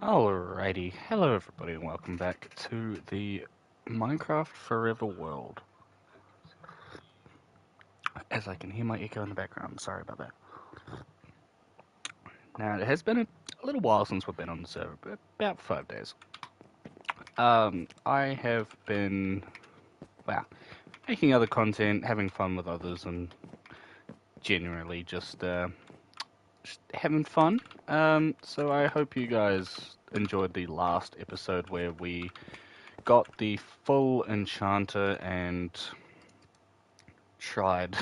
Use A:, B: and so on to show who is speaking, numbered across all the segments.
A: Alrighty, hello everybody and welcome back to the Minecraft Forever world. As I can hear my echo in the background, sorry about that. Now, it has been a little while since we've been on the server, but about 5 days. I have been, well, making other content, having fun with others, and generally just having fun. So I hope you guys enjoyed the last episode where we got the full enchanter and tried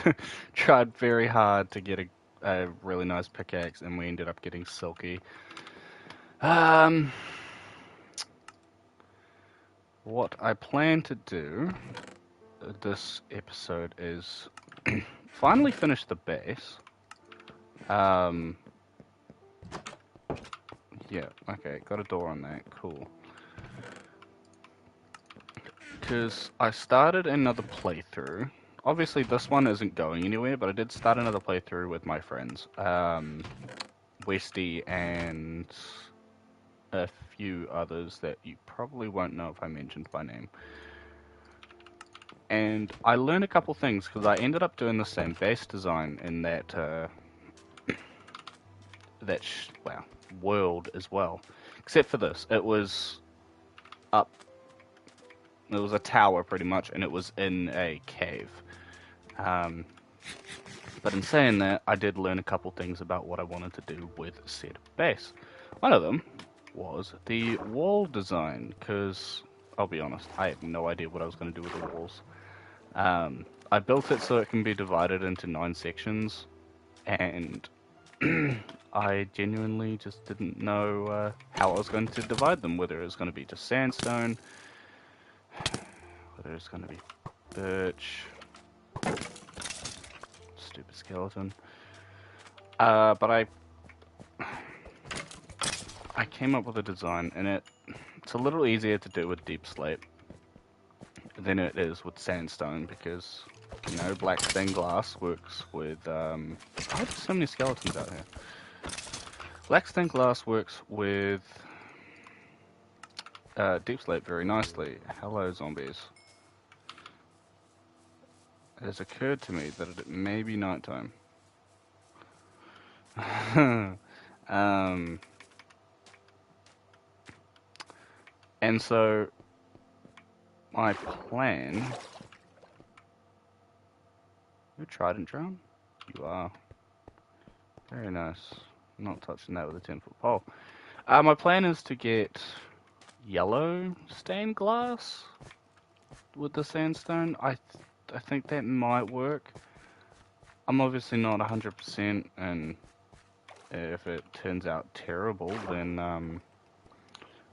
A: tried very hard to get a really nice pickaxe, and we ended up getting silky. Um, what I plan to do this episode is finally finish the base. Um, yeah, okay, got a door on that, cool. Because I started another playthrough. Obviously, this one isn't going anywhere, but I did start another playthrough with my friends. Westy and a few others that you probably won't know if I mentioned by name. And I learned a couple things because I ended up doing the same base design in that well, world as well. Except for this, it was up. It was a tower pretty much, and it was in a cave. But in saying that, I did learn a couple things about what I wanted to do with said base. One of them was the wall design, because I'll be honest, I had no idea what I was going to do with the walls. I built it so it can be divided into 9 sections, and I genuinely just didn't know how I was going to divide them, whether it was going to be just sandstone, whether it's going to be birch, stupid skeleton. But I came up with a design, and it's a little easier to do with deep slate than it is with sandstone, because, you know, black stained glass works with, oh, there's so many skeletons out here. Black stained glass works with deep slate very nicely. Hello, zombies. It has occurred to me that it may be nighttime. And so my plan. You're trident drown? You are. Very nice. I'm not touching that with a 10-foot pole. My plan is to get yellow stained glass with the sandstone. I think that might work. I'm obviously not 100%, and if it turns out terrible, then I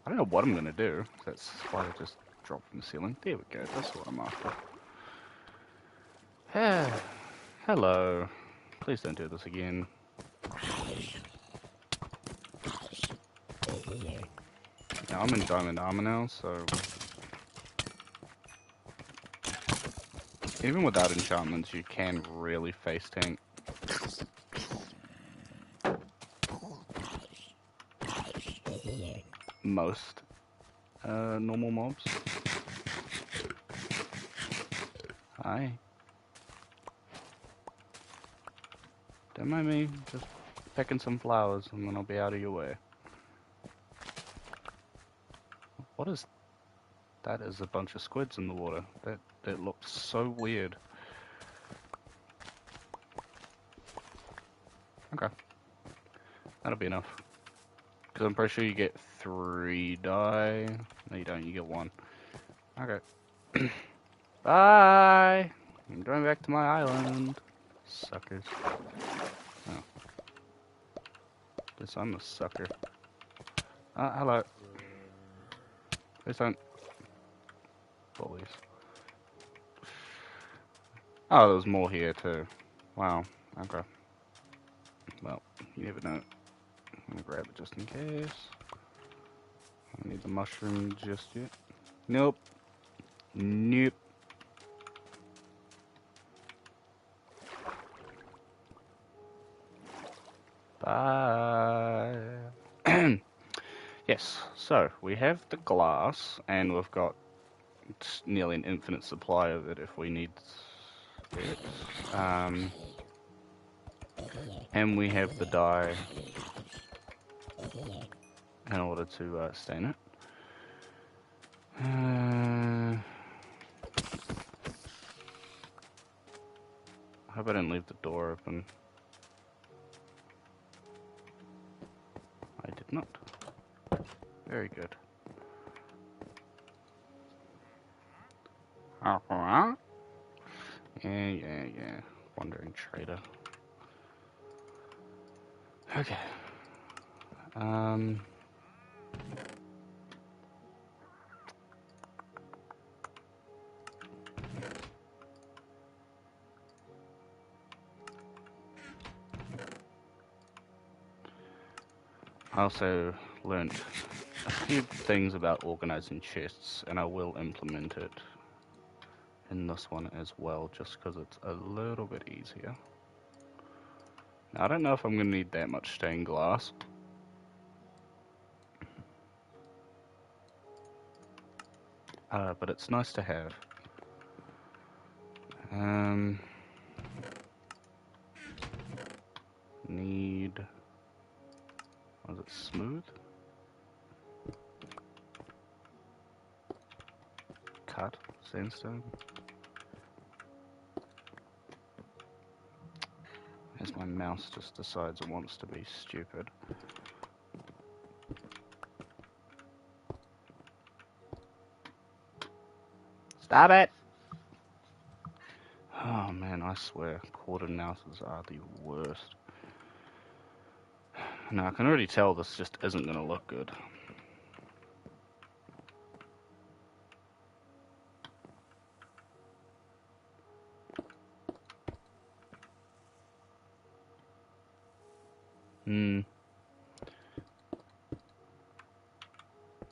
A: don't know what I'm gonna do. That's why I just dropped from the ceiling. There we go. That's what I'm after. Hello. Please don't do this again. Now, I'm in diamond armor now, so even without enchantments, you can really face tank. Most normal mobs. Hi. Don't mind me, just picking some flowers and then I'll be out of your way. What is... That is a bunch of squids in the water. That looks so weird. Okay. That'll be enough. Because I'm pretty sure you get 3 dye. No, you don't. You get 1. Okay. Bye! I'm going back to my island. Suckers. Oh. Guess I'm a sucker. Hello. Please don't. Bullies. Oh, there's more here too. Wow. Okay. Well, you never know. I'm gonna grab it just in case. I don't need the mushroom just yet. Nope. Nope. Bye. Yes, so we have the glass, and we've got nearly an infinite supply of it if we need it. And we have the dye in order to stain it. I hope I didn't leave the door open. I did not. Very good. Yeah. Wandering trader. Okay. I also learnt a few things about organizing chests, and I will implement it in this one as well, just because it's a little bit easier. Now, I don't know if I'm going to need that much stained glass. But it's nice to have. Need... Was it smooth? Cut sandstone. As my mouse just decides it wants to be stupid. Stop it! Oh man, I swear, quartered mouses are the worst. Now I can already tell this just isn't going to look good.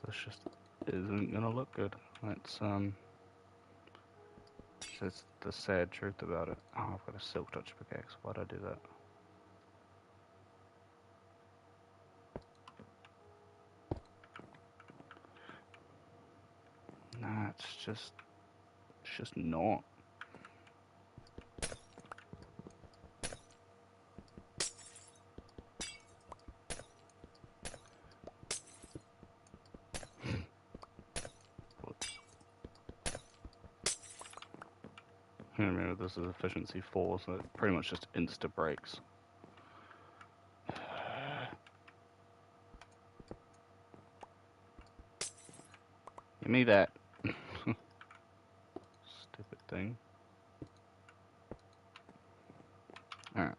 A: This just isn't going to look good. That's the sad truth about it. Oh, I've got a silk touch pickaxe. Why'd I do that? Nah, it's just not. Remember, this is efficiency 4, so it pretty much just insta breaks. Give me that. Stupid thing. Alright.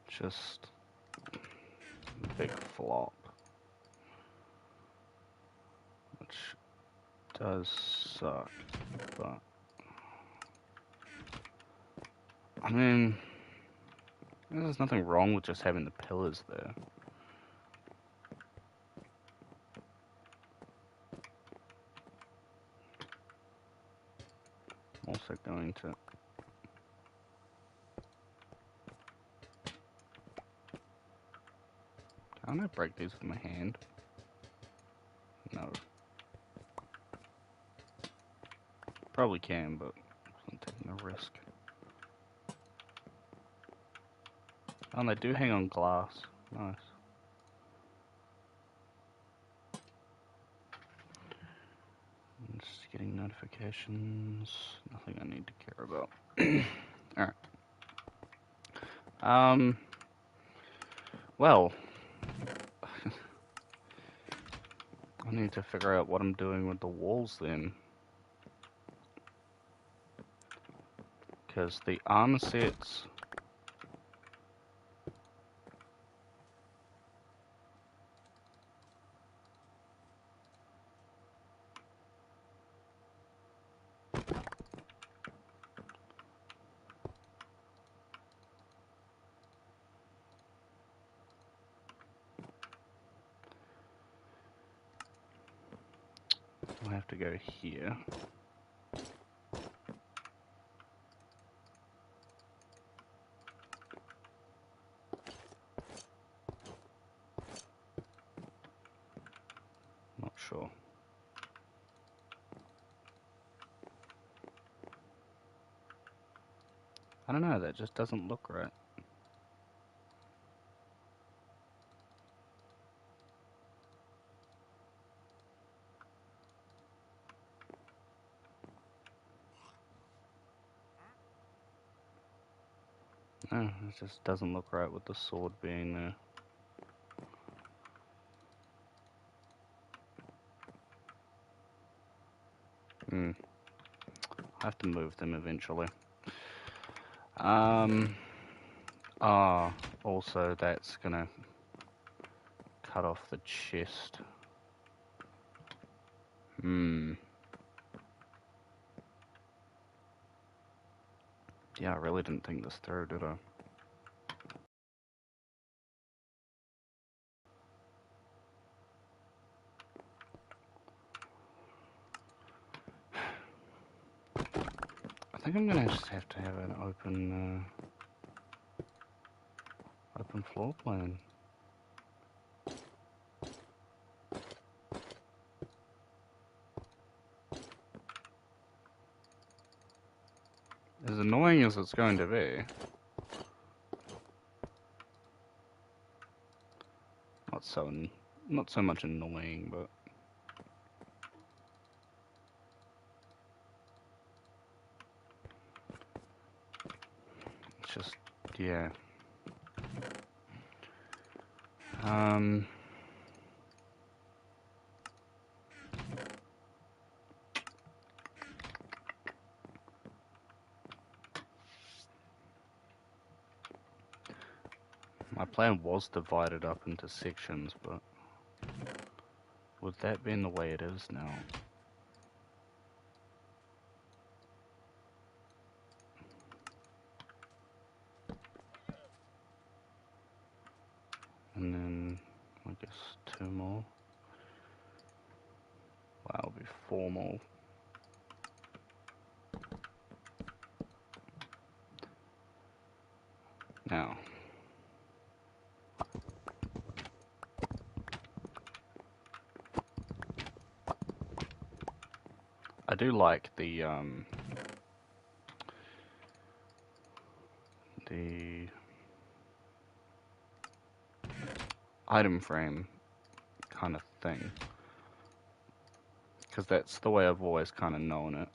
A: Just big flop. Which does suck, but I mean, there's nothing wrong with just having the pillars there. I'm also going to can I break these with my hand? No. Probably can, but I'm taking a risk. Oh, and they do hang on glass. Nice. I'm just getting notifications. Nothing I need to care about. Alright. Well. I need to figure out what I'm doing with the walls then. Because the armor sets... I have to go here. I don't know, that just doesn't look right. No, it just doesn't look right with the sword being there. I have to move them eventually. Also that's gonna cut off the chest. Yeah, I really didn't think this through, did I? I think I'm gonna just have to have an open floor plan. As annoying as it's going to be, not so much annoying, but it's just, yeah. My plan was divided up into sections, but with that being the way it is now, and then I guess 2 more. Wow, it'll be 4 more. Now, I do like the item frame kind of thing, because that's the way I've always kind of known it.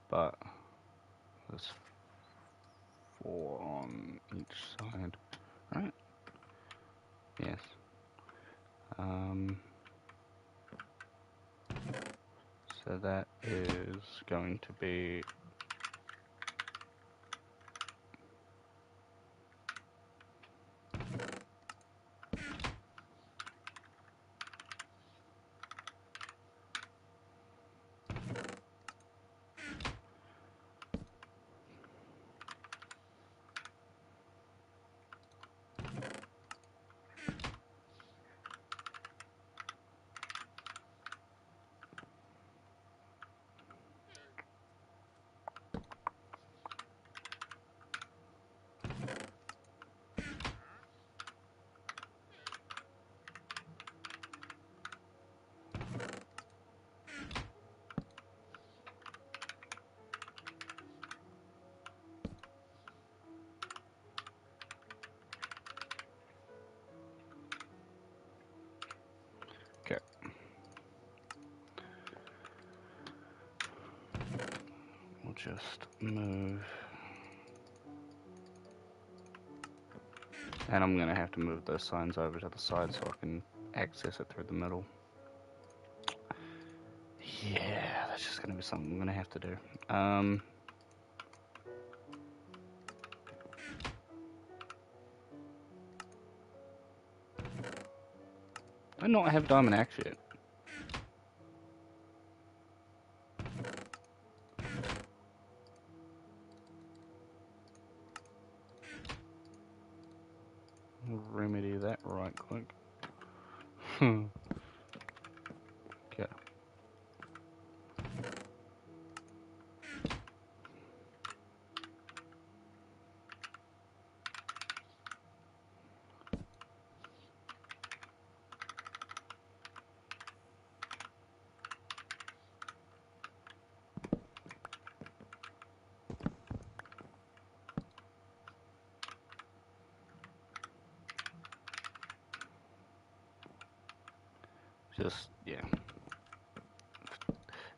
A: But there's 4 on each side, right? Yes. So that is going to be okay. We'll just move, and I'm gonna have to move those signs over to the side so I can access it through the middle. Yeah, that's just gonna be something I'm gonna have to do. I not have diamond axe yet. We'll remedy that right quick. Okay. Just, yeah.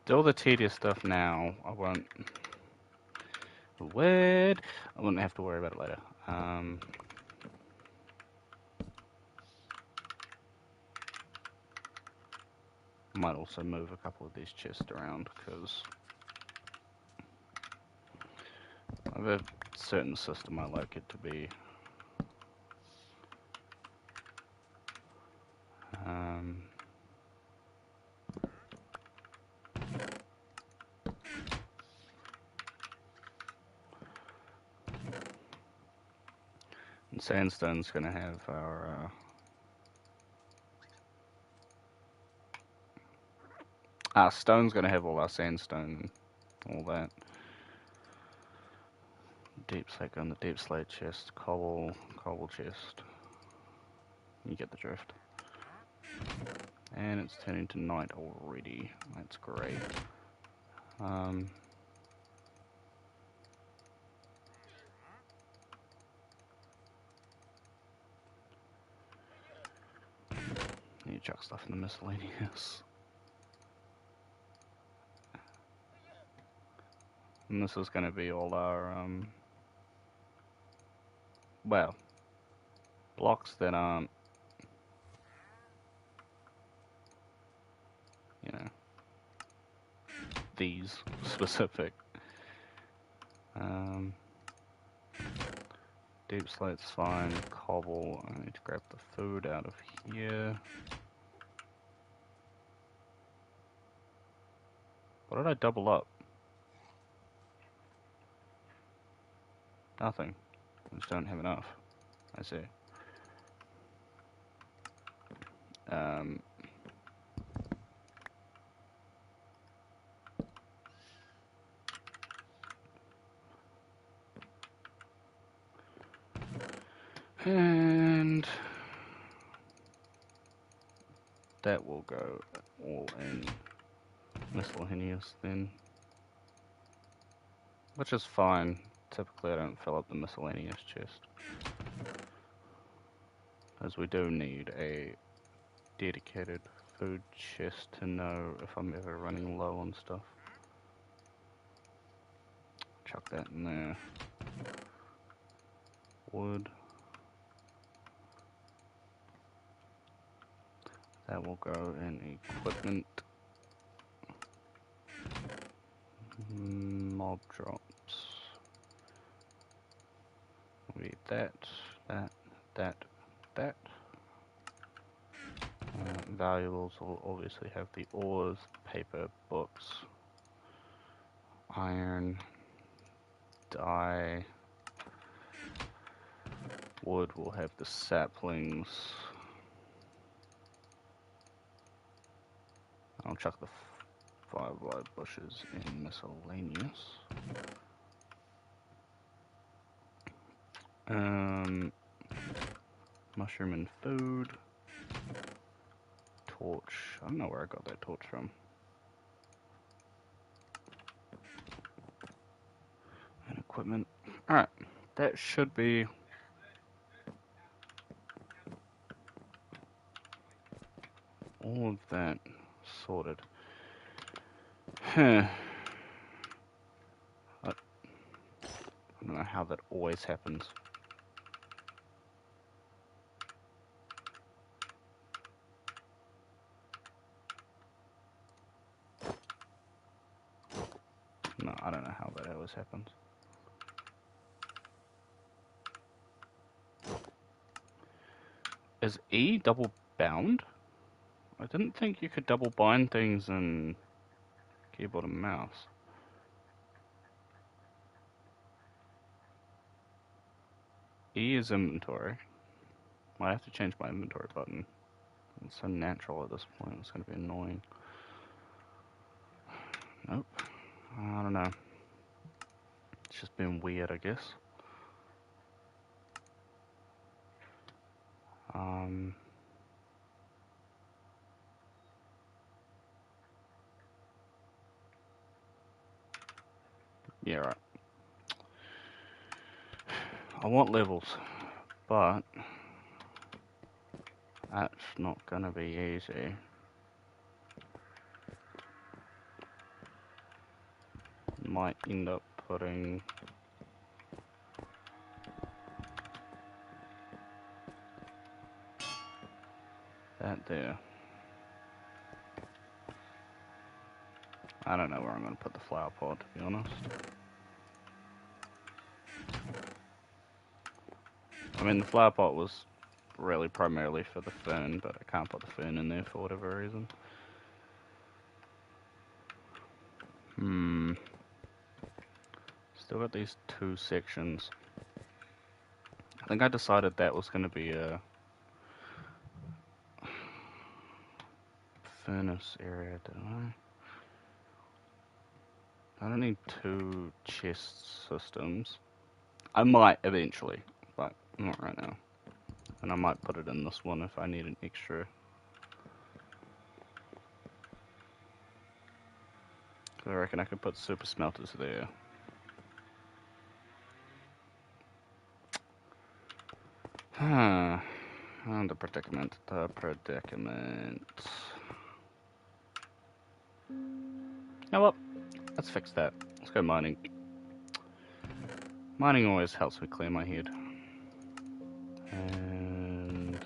A: Do all the tedious stuff now. I won't have to worry about it later. Might also move a couple of these chests around because I have a certain system I like it to be. And sandstone's gonna have our stone's gonna have all our sandstone, all that. Deep slate on the deep slate chest, cobble chest. You get the drift. And it's turning to night already. That's great. Need to chuck stuff in the miscellaneous. And this is going to be all our, well, blocks that aren't, you know, these specific. Deep slate's fine. Cobble, I need to grab the food out of here. What did I double up? Nothing. I just don't have enough. I see. And that will go all in miscellaneous then. Which is fine. Typically I don't fill up the miscellaneous chest. As we do need a dedicated food chest to know if I'm ever running low on stuff. Chuck that in there. Wood. That will go in equipment. Mob drops. We that. Valuables will obviously have the ores, paper, books, iron, dye. Wood will have the saplings. I'll chuck the firelight bushes in miscellaneous. Mushroom and food. Torch. I don't know where I got that torch from. And equipment. Alright. That should be all of that sorted. I don't know how that always happens. No, I don't know how that always happens. Is E double bound? I didn't think you could double bind things in keyboard and mouse. E is inventory. I have to change my inventory button. It's so natural at this point, it's going to be annoying. Nope. I don't know. It's just been weird, I guess. Yeah, right. I want levels, but that's not gonna be easy. might end up putting that there. I don't know where I'm going to put the flower pot, to be honest. I mean, the flower pot was really primarily for the fern, but I can't put the fern in there for whatever reason. Still got these two sections. I think I decided that was going to be a furnace area, didn't I? I don't need two chest systems. I might eventually, but not right now. And I might put it in this one if I need an extra. I reckon I could put super smelters there. And the predicament. You know what? Let's fix that. Let's go mining. Mining always helps me clear my head. And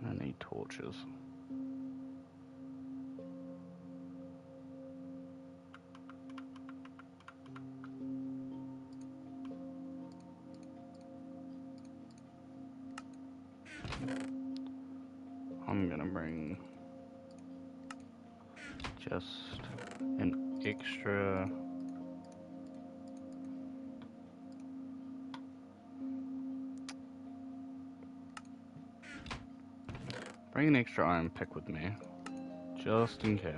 A: I need torches. I'm gonna bring just an extra iron pick with me, just in case.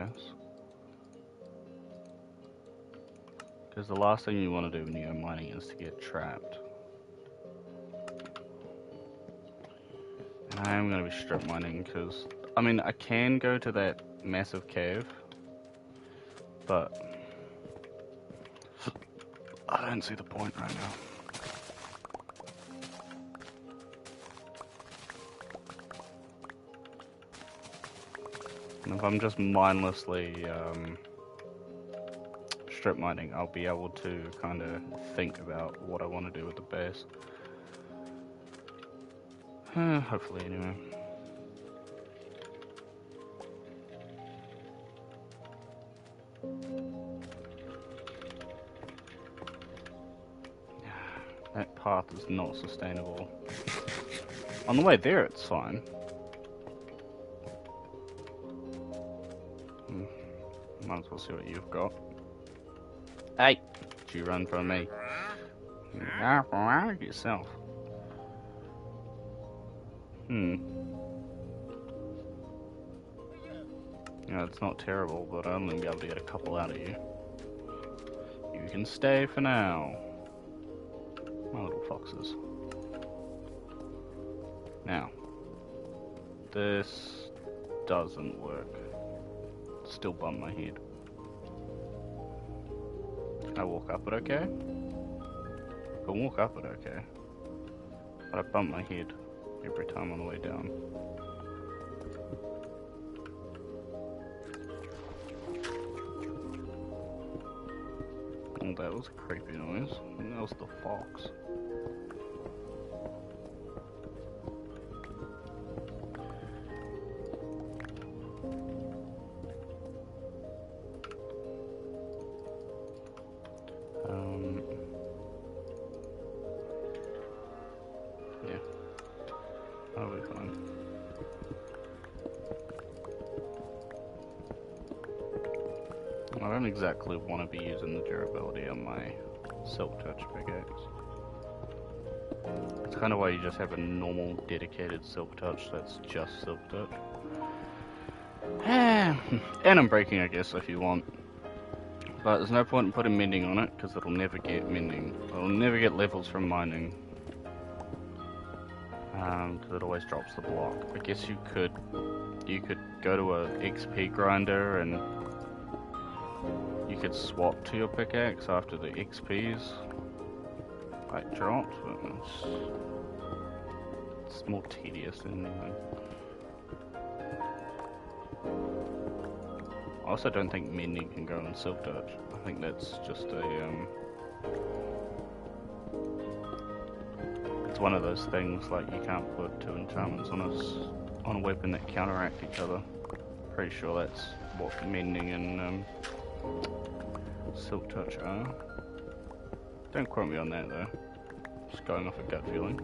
A: Because the last thing you want to do when you go mining is to get trapped. And I am going to be strip mining because, I mean, I can go to that massive cave, but I don't see the point right now. And if I'm just mindlessly strip mining, I'll be able to kind of think about what I want to do with the base. Hopefully, anyway. That path is not sustainable. On the way there, it's fine. Might as well see what you've got. Hey! Did you run from me? Yourself. Yeah, it's not terrible, but I'm gonna be able to get a couple out of you. You can stay for now. My little foxes. Now, this doesn't work. Still bump my head. Can I walk up it okay? I can walk up it okay. But I bump my head every time on the way down. Oh, that was a creepy noise. And that was the fox. Yeah. That'll be fine. I don't exactly want to be using the durability on my silk touch pickaxe. It's kind of why you just have a normal dedicated silk touch that's just silk touch. And unbreaking, I guess, if you want. But there's no point in putting mending on it because it'll never get mending. It'll never get levels from mining. Because it always drops the block. I guess you could go to a XP grinder and you could swap to your pickaxe after the XP's like dropped, but It's more tedious than anything. I also don't think mending can go in Silk Touch. I think that's just it's one of those things, like you can't put two enchantments on a weapon that counteract each other. Pretty sure that's what mending and Silk Touch are. Don't quote me on that though. Just going off a gut feeling.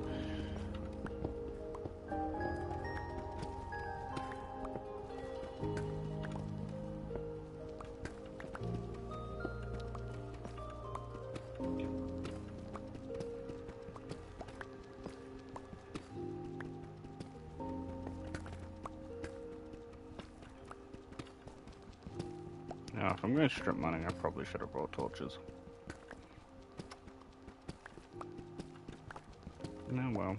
A: Now, if I'm going strip mining, I probably should have brought torches. No, well.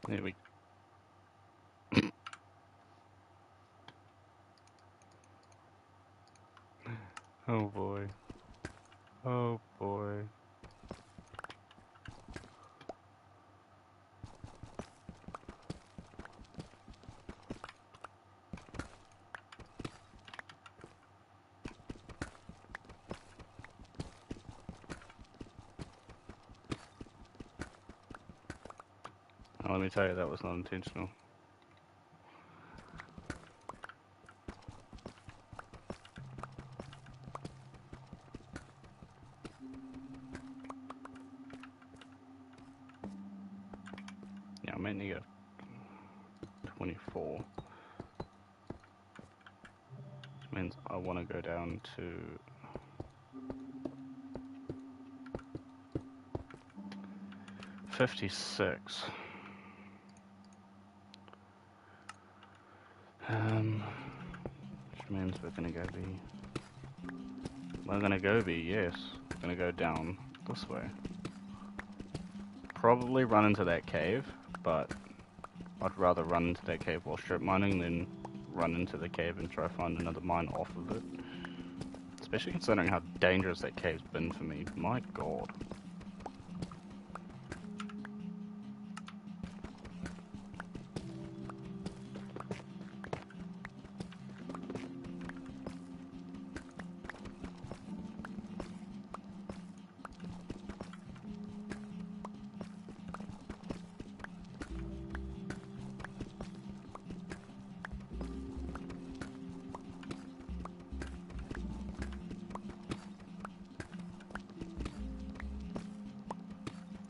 A: There we Oh boy. Oh boy. Let me tell you, that was not intentional. Yeah, I meant to get 24. Which means I want to go down to 56. Which means we're gonna go B. We're gonna go B, yes. We're gonna go down this way. Probably run into that cave, but I'd rather run into that cave while strip mining than run into the cave and try to find another mine off of it. Especially considering how dangerous that cave's been for me. My god.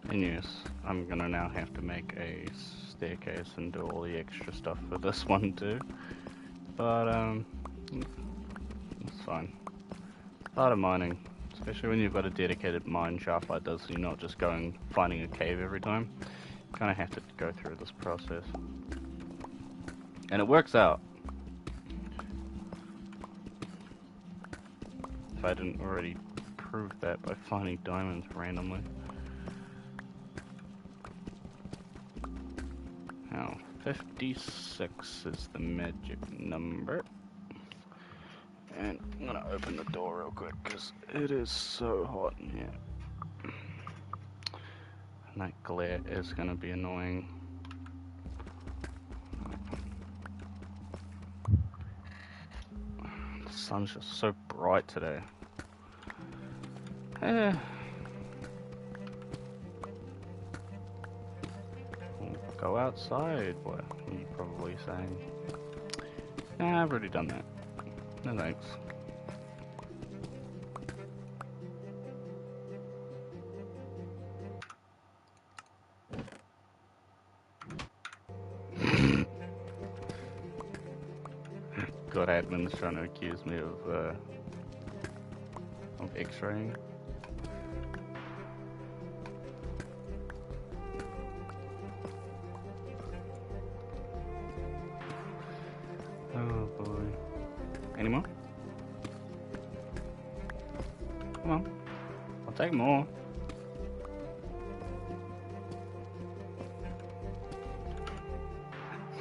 A: And yes, I'm gonna now have to make a staircase and do all the extra stuff for this one too. But, it's fine. Part of mining, especially when you've got a dedicated mine shaft like this, you're not just going finding a cave every time. You kinda have to go through this process. And it works out. If I didn't already prove that by finding diamonds randomly. Now, 56 is the magic number. And I'm gonna open the door real quick because it is so hot in here. And that glare is gonna be annoying. The sun's just so bright today. Go outside, what are you probably saying? Nah, I've already done that. No thanks. God, admin's trying to accuse me of x-raying. Oh boy. Come on. I'll take more.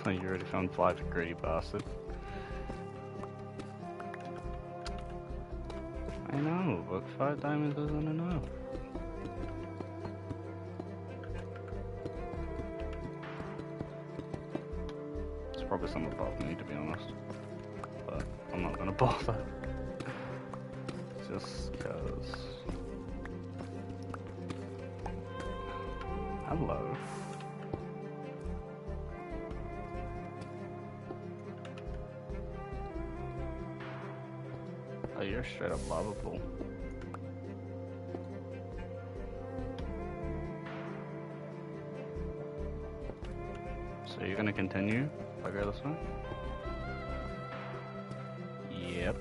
A: Oh, you already found 5, you greedy bastard. I know, but 5 diamonds isn't enough. It's probably some above me, to be honest. But I'm not gonna bother. Just cause. Hello. Oh, you're straight up lava pool. So you're gonna continue if I go this way? Yep.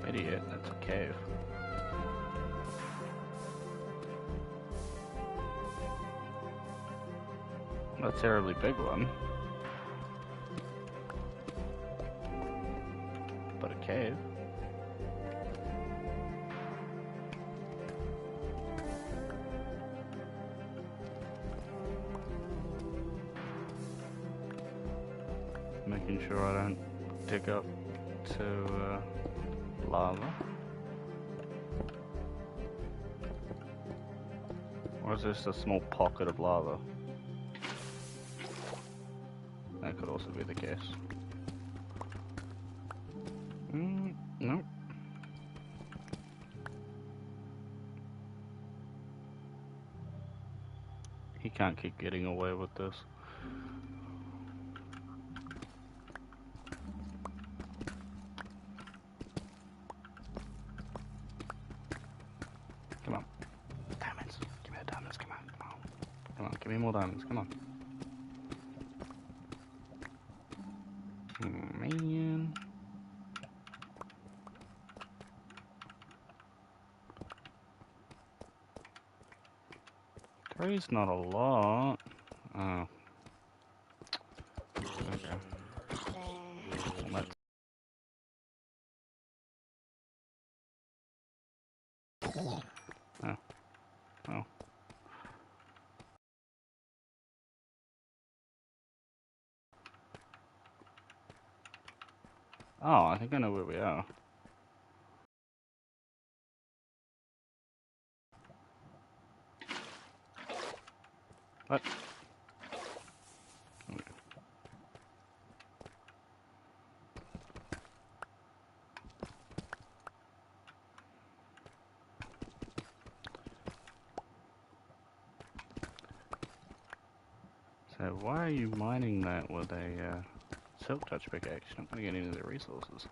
A: Idiot, that's a cave. Not a terribly big one. But a cave. Making sure I don't dig up to lava. Or is this a small pocket of lava? That could also be the case. Nope. He can't keep getting away with this. Come on. Diamonds. Give me the diamonds. Come on. Come on. Come on. Give me more diamonds. Come on. Man. Three's not a lot. Oh. Okay. Let's... Oh. Oh. Oh, I think I know where we are. What? Okay. So why are you mining that with a silk touch pickaxe? You're not going to get any of the resources.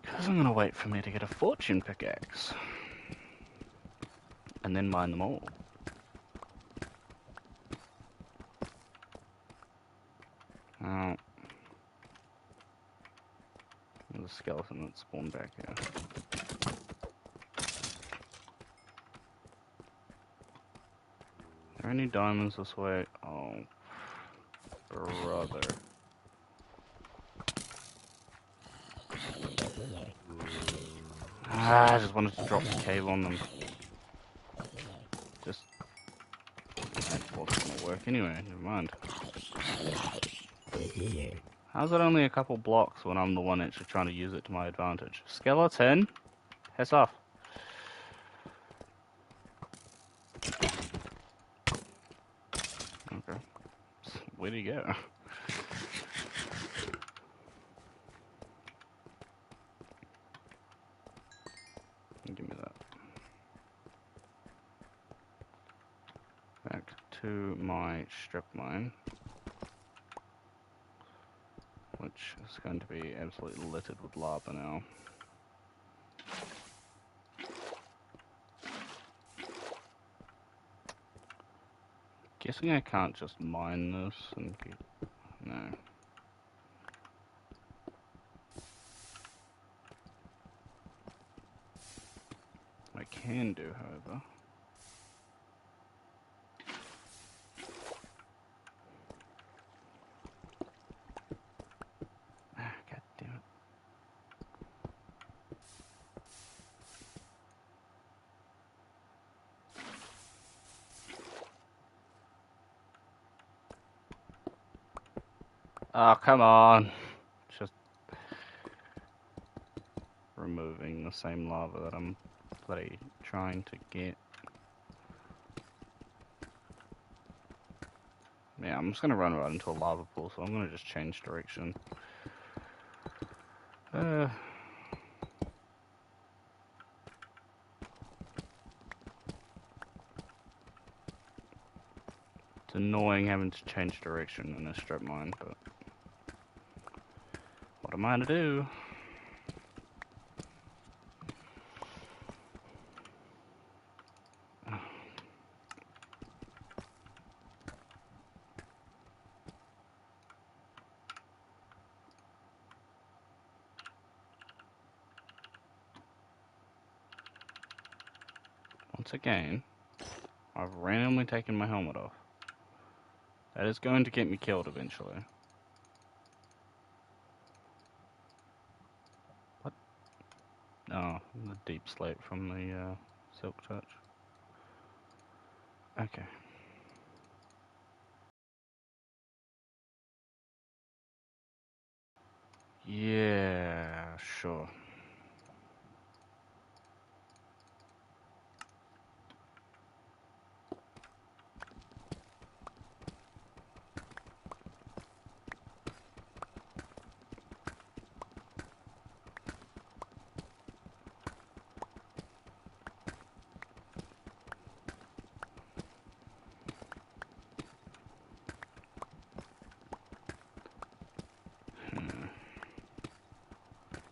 A: Because I'm going to wait for me to get a fortune pickaxe. And then mine them all. Oh. There's a skeleton that spawned back here. Are there any diamonds this way? Oh. Brother. I just wanted to drop the cave on them. Just... That wasn't gonna work anyway, never mind. How's it only a couple blocks when I'm the one actually trying to use it to my advantage? Skeleton! Piss off. Okay. Where'd he go? Give me that. Back to my strip mine. Which is going to be absolutely littered with lava now. Guessing I can't just mine this and get... No. I can do, however. Ah, god damn it. Oh, come on. Just removing the same lava that I'm bloody trying to get. Yeah, I'm just gonna run right into a lava pool, so I'm gonna just change direction. It's annoying having to change direction in a strip mine, but what am I to do? Once again, I've randomly taken my helmet off. That is going to get me killed eventually. What? Oh, the deep slate from the silk touch. Okay. Yeah, sure.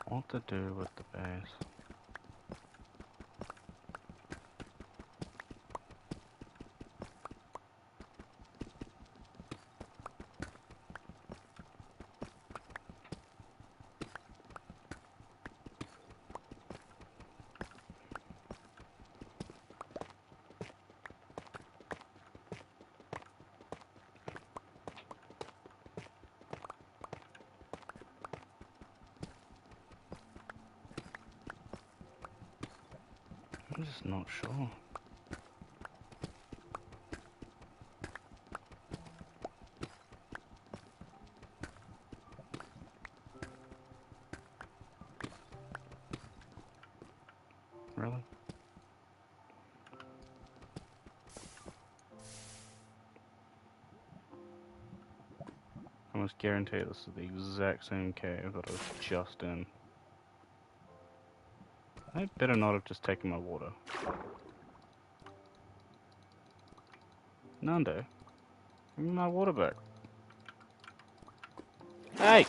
A: What to do with the base? I'm just not sure. Really? I almost guarantee this is the exact same cave that I was just in. I better not have just taken my water. Nando, give me my water back. Hey!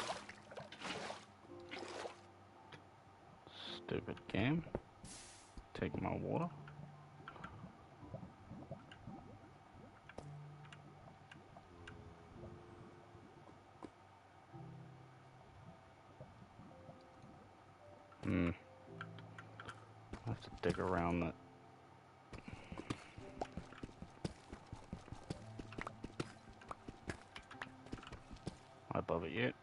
A: Stupid game. Take my water. I have to dig around that. Above it yet.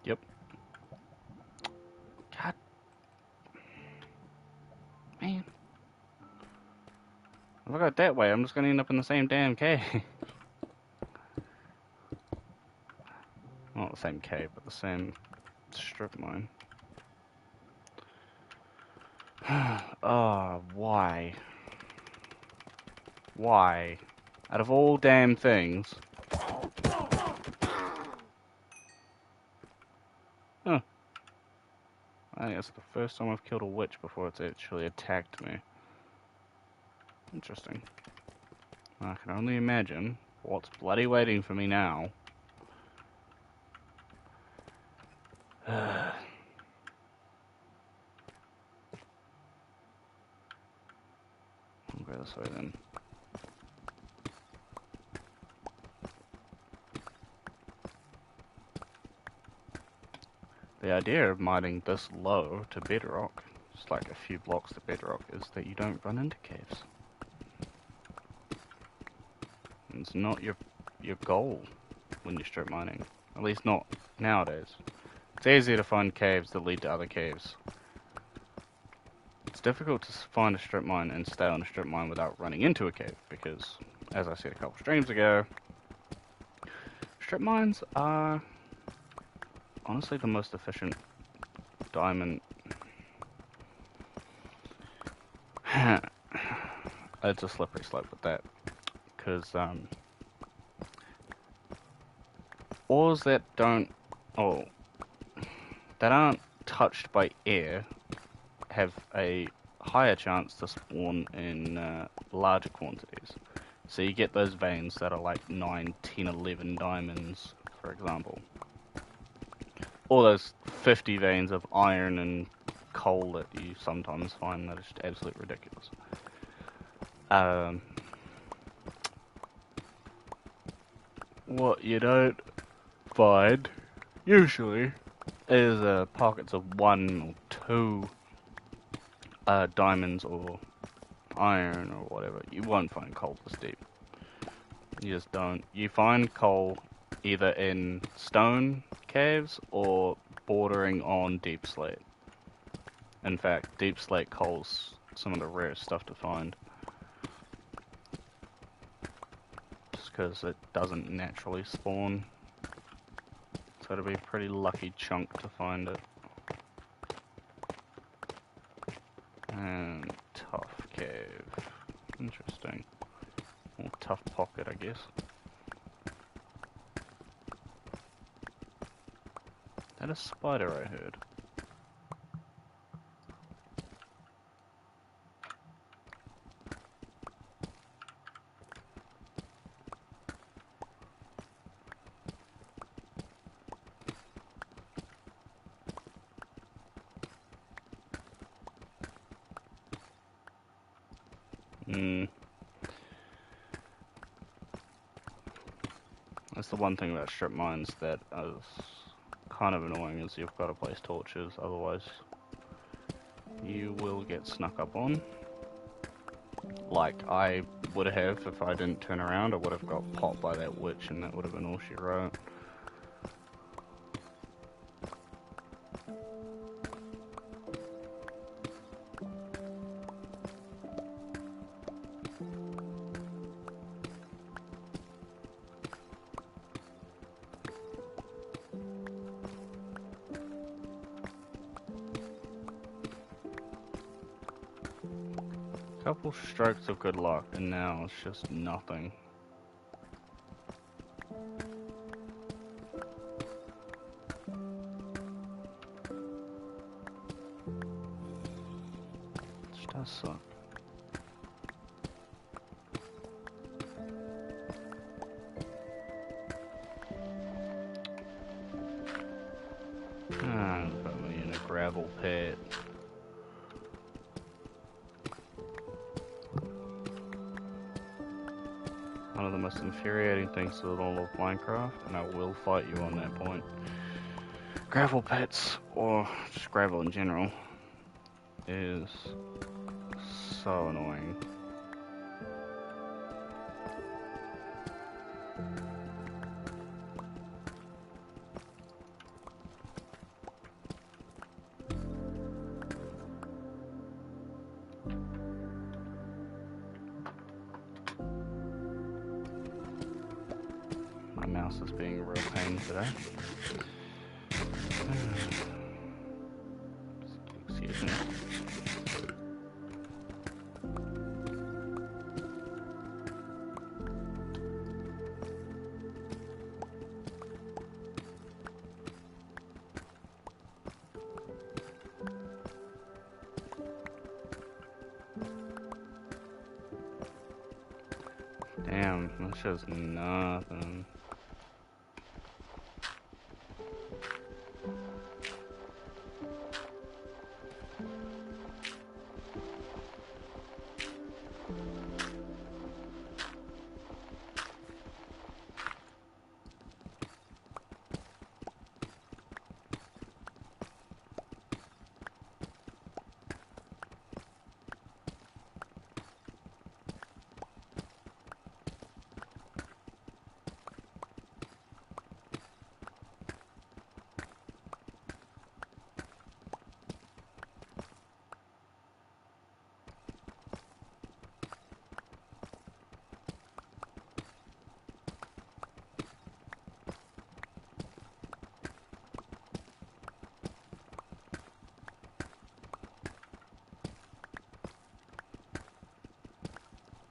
A: Yep. God. Man. If I go that way, I'm just gonna end up in the same damn cave. Not the same cave, but the same strip mine. Oh, why? Why? Out of all damn things. Huh. I think it's the first time I've killed a witch before it's actually attacked me. Interesting. I can only imagine what's bloody waiting for me now. I'll go this way then. The idea of mining this low to bedrock, just like a few blocks to bedrock, is that you don't run into caves. It's not your goal when you're strip mining. At least not nowadays. It's easier to find caves that lead to other caves. It's difficult to find a strip mine and stay on a strip mine without running into a cave, because, as I said a couple streams ago, strip mines are honestly the most efficient diamond. It's a slippery slope with that, because ores that that aren't touched by air have a higher chance to spawn in larger quantities. So you get those veins that are like 9, 10, 11 diamonds, for example. Or those 50 veins of iron and coal that you sometimes find that are just absolutely ridiculous. What you don't find, usually, is pockets of 1 or 2 diamonds or iron or whatever. You won't find coal this deep. You just don't. You find coal either in stone caves or bordering on deep slate. In fact, deep slate coal's some of the rarest stuff to find. Just because it doesn't naturally spawn. So it'll be a pretty lucky chunk to find it. And tough cave. Interesting. Or tough pocket, I guess. That a spider I heard. That's the one thing about strip mines that is kind of annoying, is you've got to place torches, otherwise you will get snuck up on. Like I would have if I didn't turn around. I would have got popped by that witch and that would have been all she wrote. Couple strokes of good luck, and now it's just nothing. It does suck. Put me in a gravel pit. One of the most infuriating things to the all of Minecraft, and I will fight you on that point. Gravel pits, or just gravel in general, is so annoying. My mouse is being a real pain today. Excuse me. Damn, that shows nothing.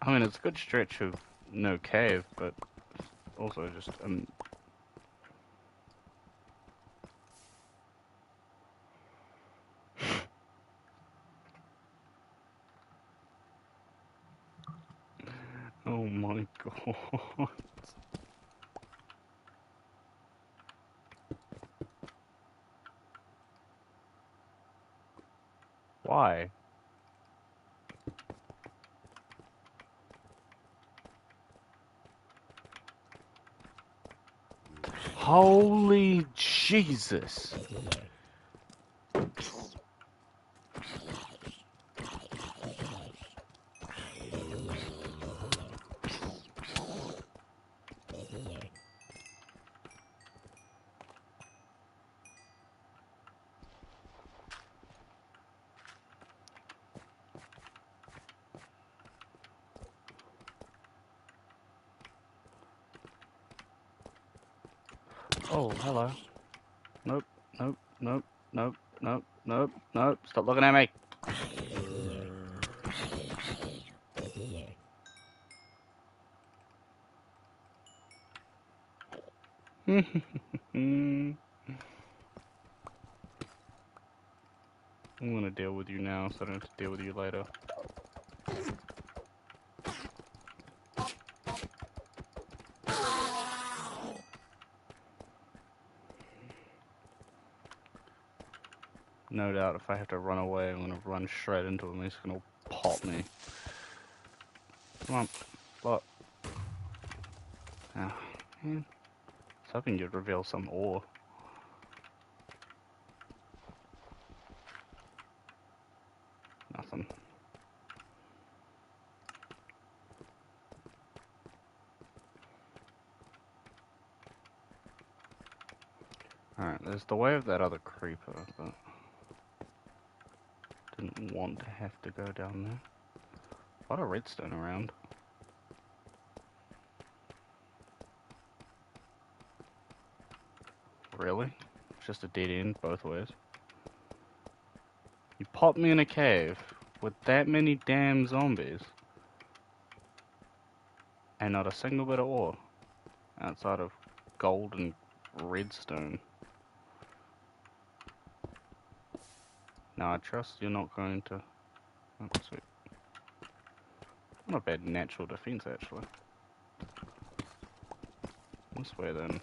A: I mean, it's a good stretch of no cave, but also just oh my god. Why? Holy Jesus. Oh, hello. Nope, nope, nope, nope, nope, nope, nope. Stop looking at me. I'm gonna deal with you now so I don't have to deal with you later. No doubt if I have to run away, I'm gonna run straight into him. He's gonna pop me. Come on. What? Ah, man. I was hoping you'd reveal some ore. Nothing. Alright, there's the way of that other creeper, but didn't want to have to go down there. A lot of redstone around. Really? It's just a dead end both ways. You popped me in a cave with that many damn zombies and not a single bit of ore outside of gold and redstone. Now I trust you're not going to... Oh, sweet. Not a bad natural defense, actually. This way, then.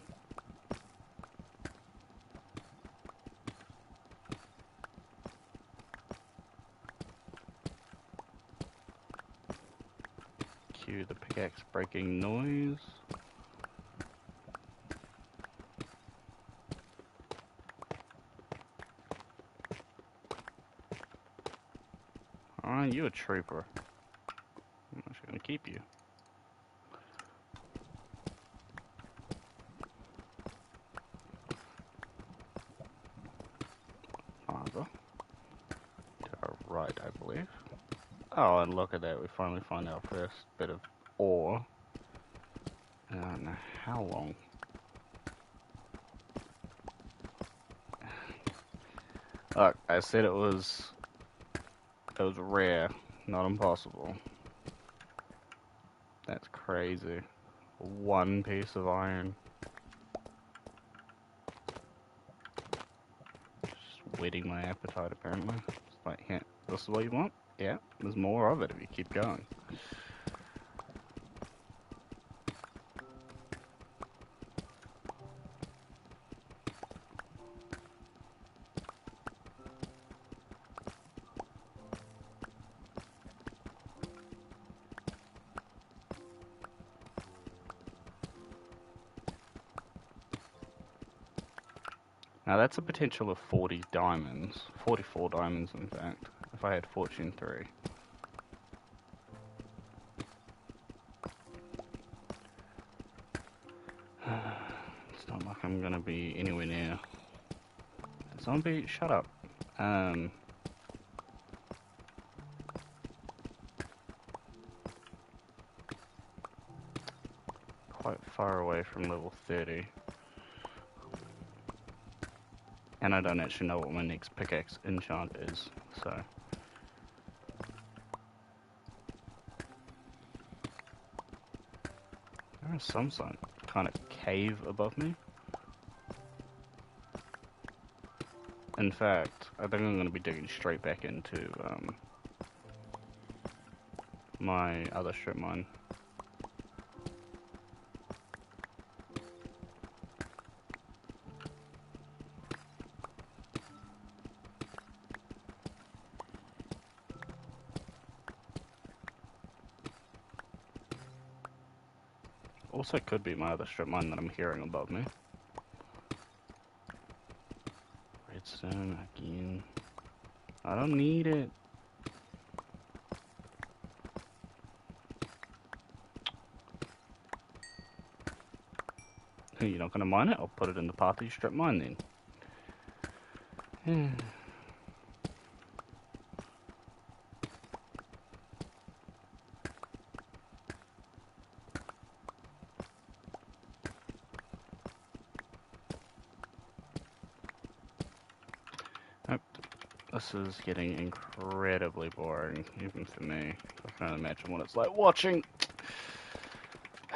A: Cue the pickaxe breaking noise. Alright, you a trooper. I'm actually gonna keep you. Father. To our right, I believe. Oh, and look at that, we finally find our first bit of ore. I don't know how long. Look, I said it was rare, not impossible. That's crazy. One piece of iron. Just whetting my appetite, apparently. It's like, yeah, this is what you want? Yeah, there's more of it if you keep going. Now that's a potential of 40 diamonds. 44 diamonds, in fact, if I had Fortune 3. It's not like I'm gonna be anywhere near. Zombie, shut up. Quite far away from level 30. And I don't actually know what my next pickaxe enchant is, so... There is some kind of cave above me. In fact, I think I'm going to be digging straight back into my other strip mine. Also could be my other strip mine that I'm hearing above me. Redstone again. I don't need it. You're not going to mine it? I'll put it in the path that you strip mine then. This is getting incredibly boring, even for me. I can't imagine what it's like watching.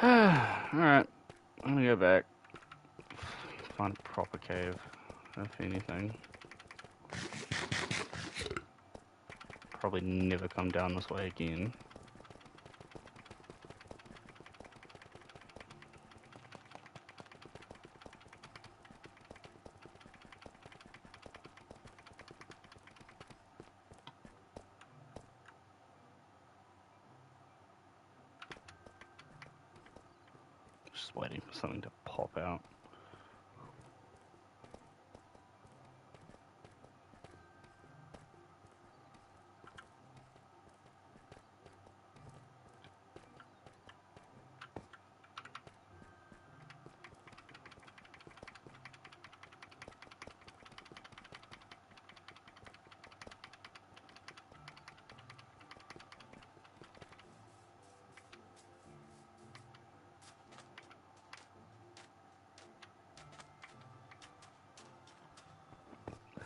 A: Alright, I'm gonna go back. Find a proper cave, if anything. Probably never come down this way again. Just waiting for something to pop out.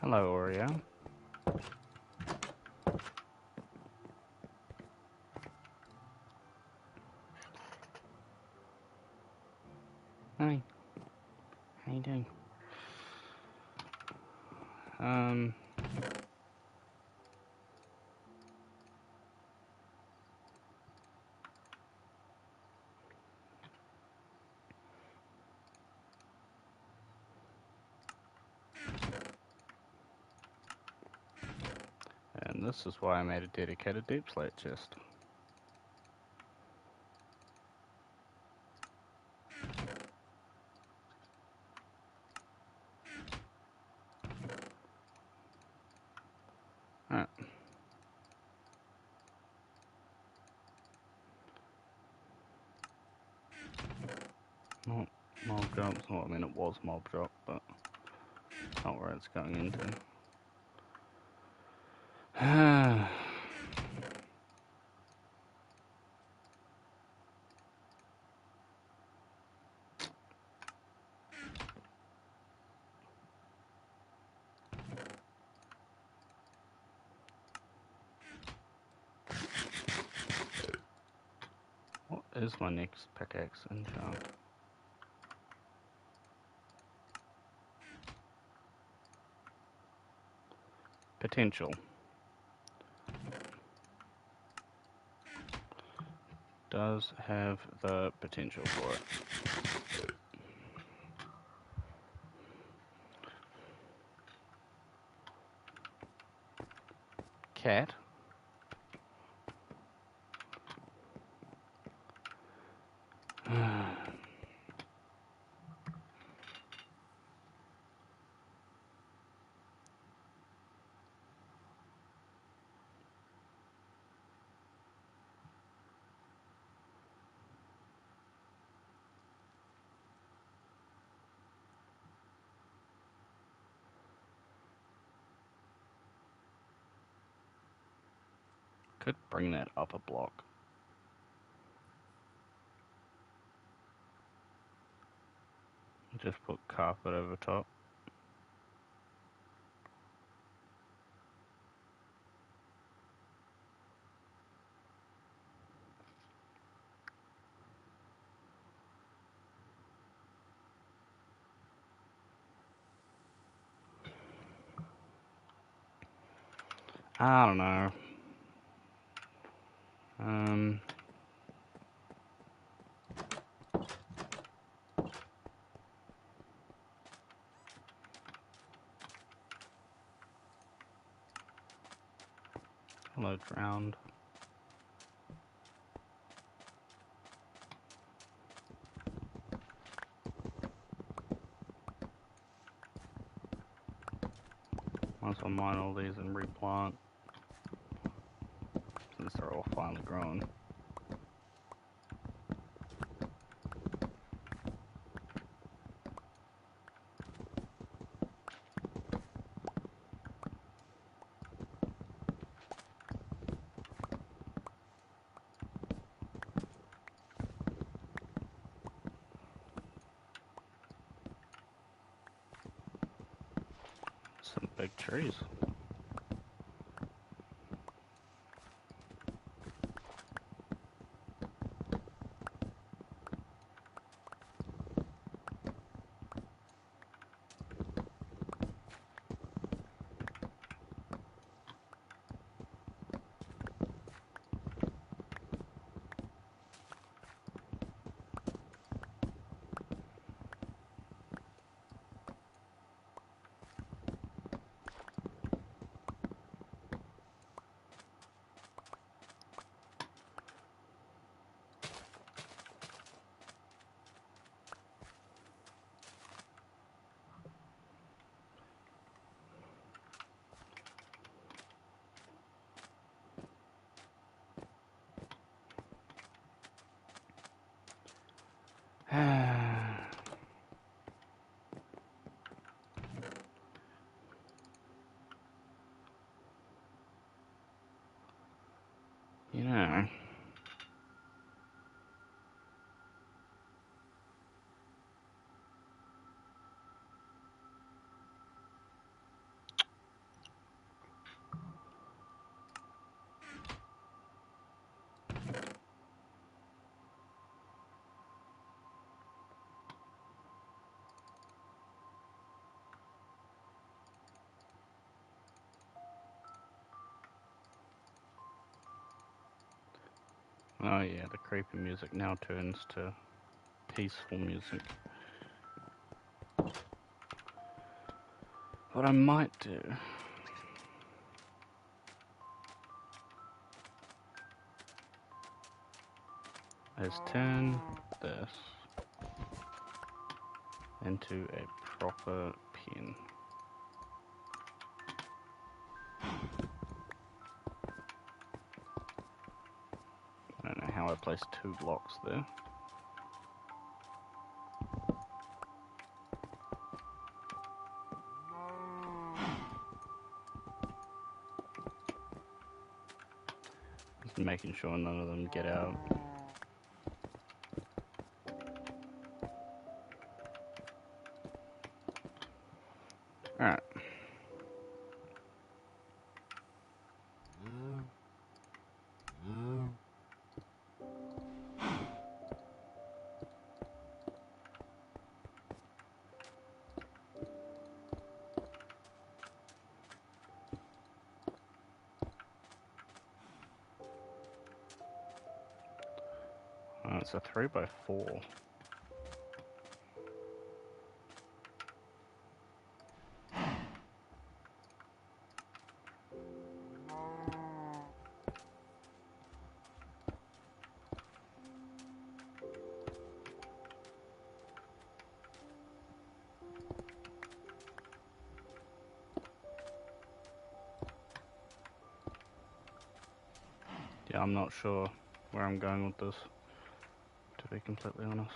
A: Hello, Oreo. Hi. How you doing? And this is why I made a dedicated deep slate chest. Alright. Not mob drops. Well, I mean, it was mob drop, but not where it's going into. What is my next pickaxe enchant? Potential. Does have the potential for it. Cat. Could bring that up a block. Just put carpet over top. I don't know. Hello, drowned. Might as well mine all these and replant, since they're all finally grown. Some big trees. You know, oh yeah, the creepy music now turns to peaceful music. What I might do is turn this into a proper pen. I don't know how I placed 2 blocks there. Just making sure none of them get out. Alright. It's a 3x4. Yeah, I'm not sure where I'm going with this, to be completely honest.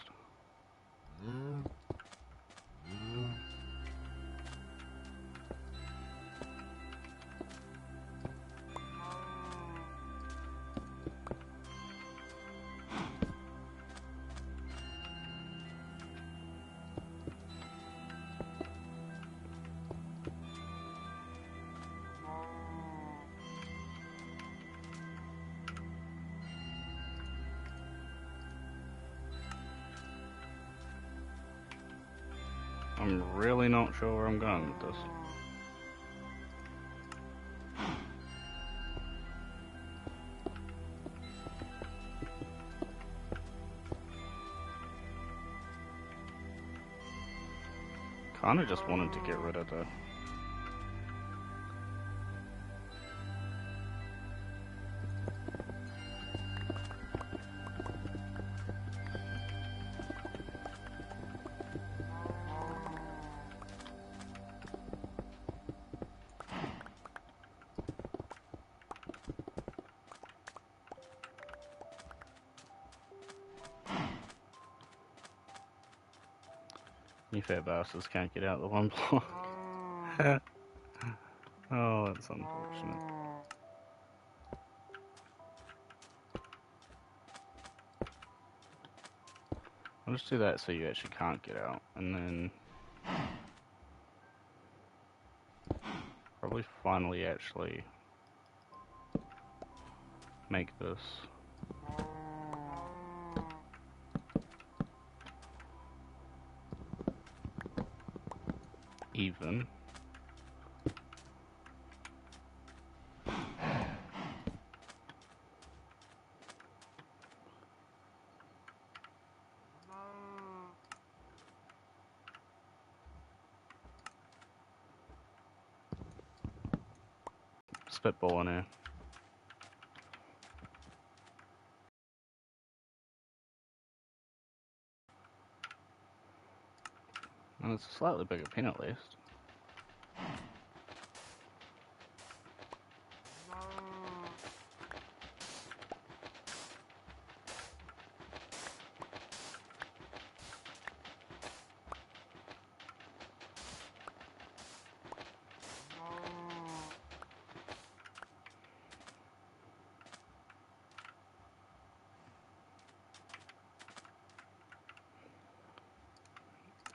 A: I'm really not sure where I'm going with this. Kinda just wanted to get rid of the... You fair bastards can't get out the one block. Oh, that's unfortunate. I'll just do that so you actually can't get out, and then probably finally actually make this even. Spitball in here. And it's a slightly bigger pin at least.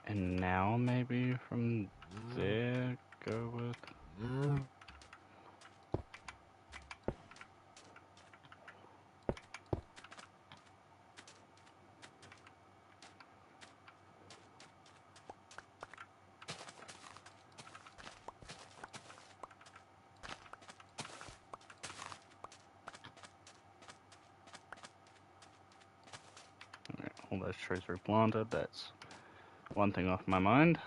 A: And now maybe from there go with... Okay, all those trees replanted, that's one thing off my mind.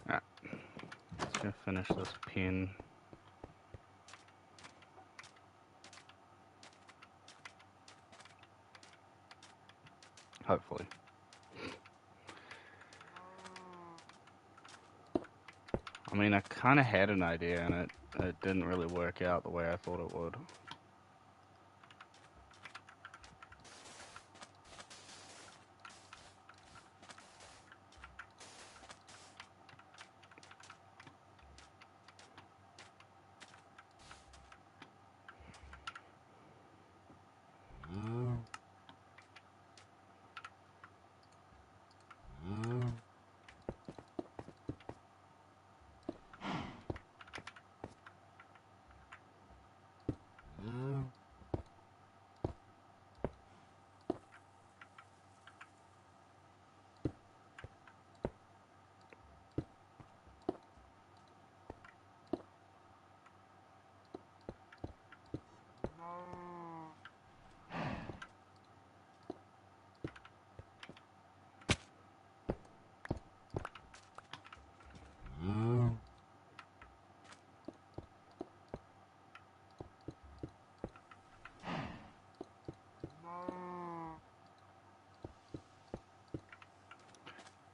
A: Alright, let's go finish this pin. Hopefully. I mean, I kind of had an idea and it didn't really work out the way I thought it would.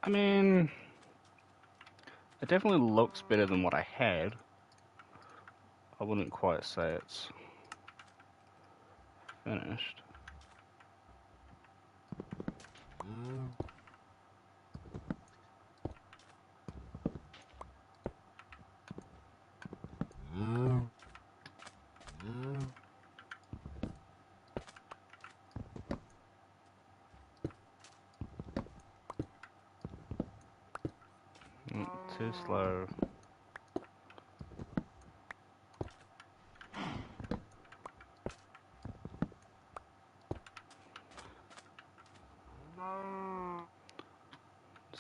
A: I mean, it definitely looks better than what I had. I wouldn't quite say it's finished. Too slow.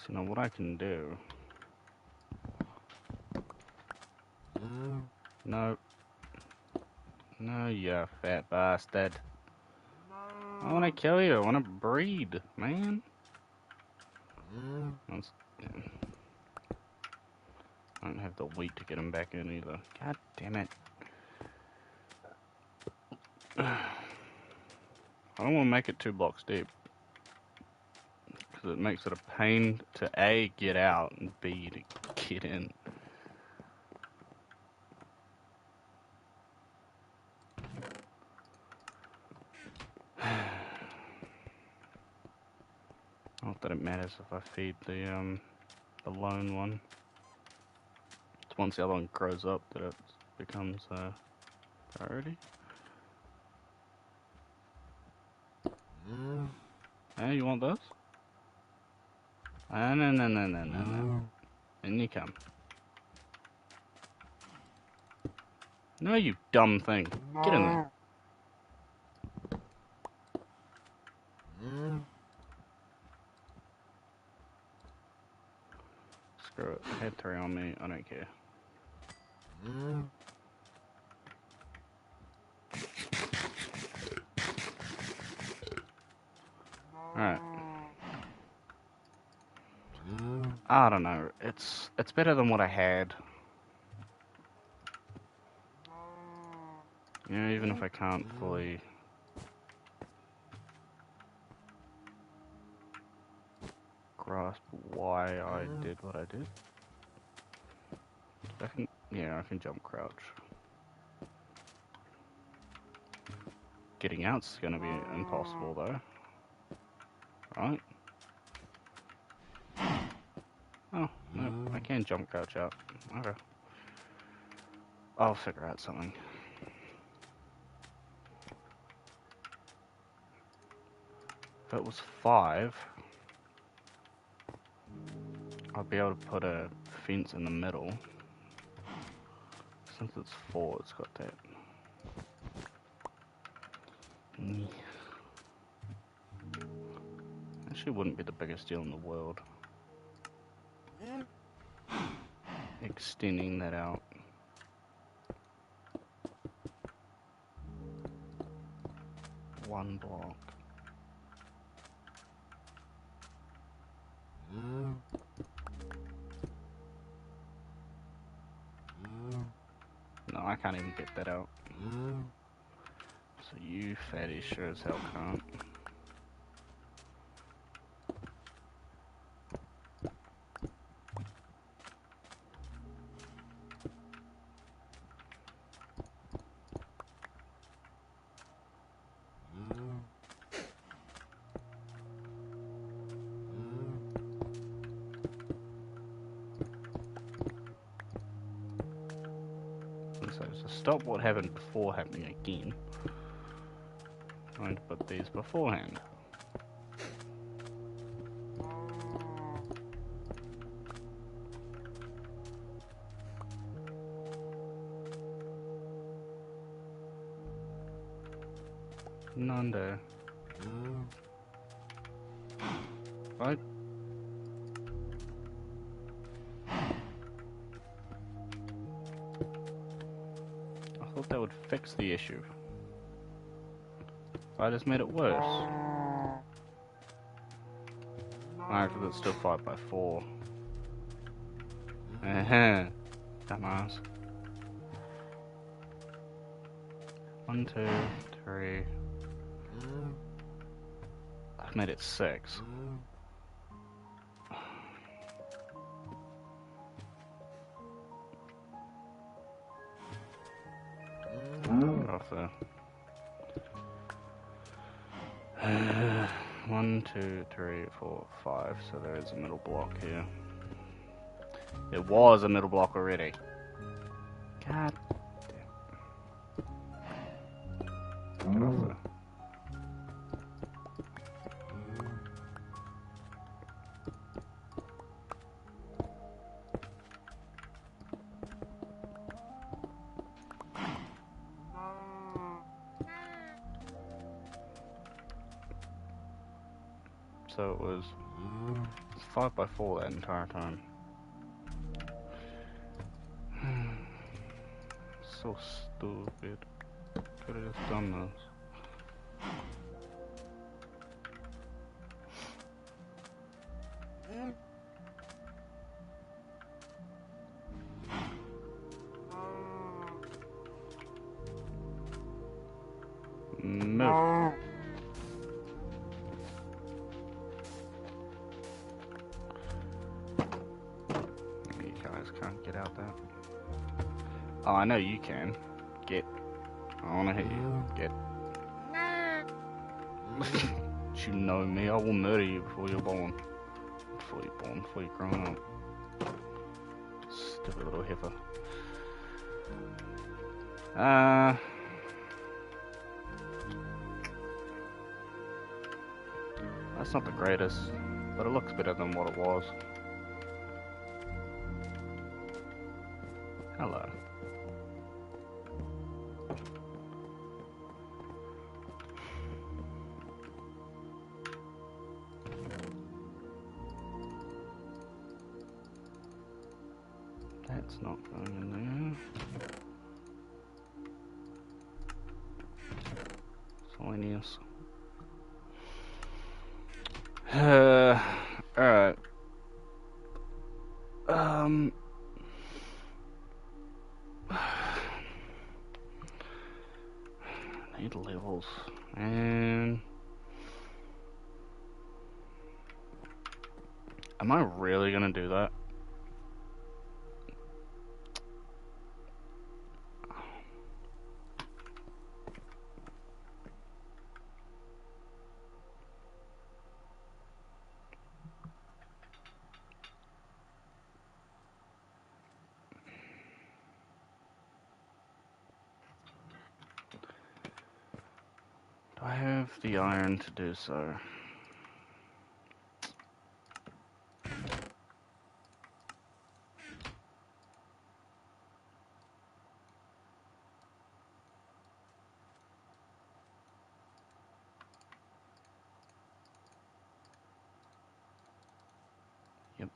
A: So now what I can do... No. No, you fat bastard. I want to kill you. I want to breed, man. That's, yeah. I don't have the wheat to get him back in either. God damn it. I don't want to make it 2 blocks deep. Because it makes it a pain to A, get out, and B, to get in. Not that it matters if I feed the lone one. It's once the other one grows up that it becomes a priority. Hey, you want this? No. In you come. No, you dumb thing. Get in there. Screw it. Had 3 on me. I don't care. Alright. I don't know. It's better than what I had. You know, even if I can't fully grasp why I did what I did. I can jump crouch. Getting out's gonna be impossible though. Right? Oh, no, I can jump crouch out. Okay. I'll figure out something. If it was 5, I'd be able to put a fence in the middle. Since it's 4, it's got that. Actually wouldn't be the biggest deal in the world. Extending that out. One block. No, I can't even get that out. So you fatty sure as hell can't. So to stop what happened before happening again, I'm going to put these beforehand. Nando. Right? I thought that would fix the issue. I just made it worse. Alright, because it's still 5 by 4. Dumbass. 1, 2, 3. I've made it 6. Get off there. 1, 2, 3, 4, 5. So there is a middle block here. It was a middle block already. God damn. Get off there. So it was 5x4 that entire time. So stupid. Could have just done this. Move. You guys can't get out there. Oh, I know you can. Get. I wanna hit you. Get. You know me, I will murder you before you're born. Before you're grown up. Stupid little heifer. That's not the greatest, but it looks better than what it was. Hello. That's not going in there. Miscellaneous. Alright. Need levels. And am I really gonna do that? Do I have the iron to do so? Yep.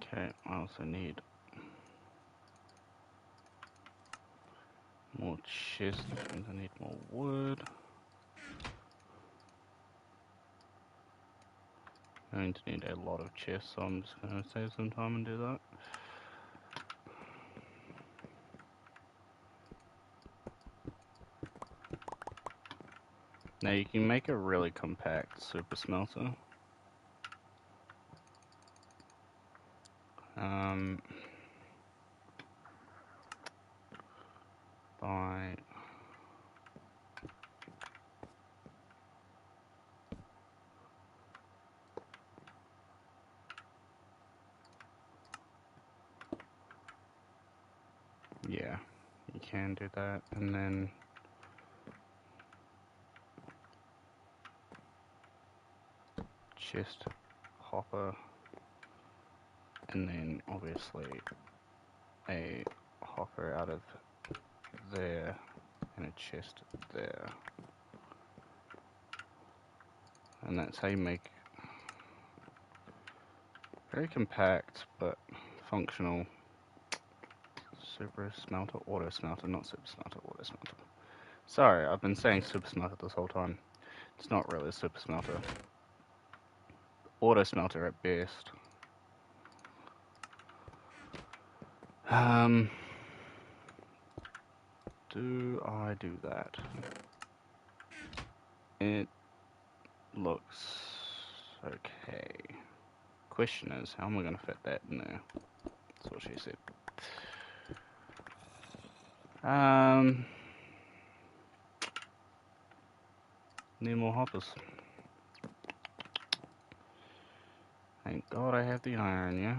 A: Okay, I also need more chests, which means I need more wood. I'm going to need a lot of chests, so I'm just going to save some time and do that. Now you can make a really compact super smelter. By yeah, you can do that, and then chest hopper, and then obviously a hopper out of there and a chest there, and that's how you make very compact but functional super smelter, auto smelter, not super smelter, auto smelter. Sorry, I've been saying super smelter this whole time. It's not really a super smelter. Auto smelter at best. Do I do that? It looks okay. Question is, how am I going to fit that in there? That's what she said. Need more hoppers. Thank God I have the iron, yeah?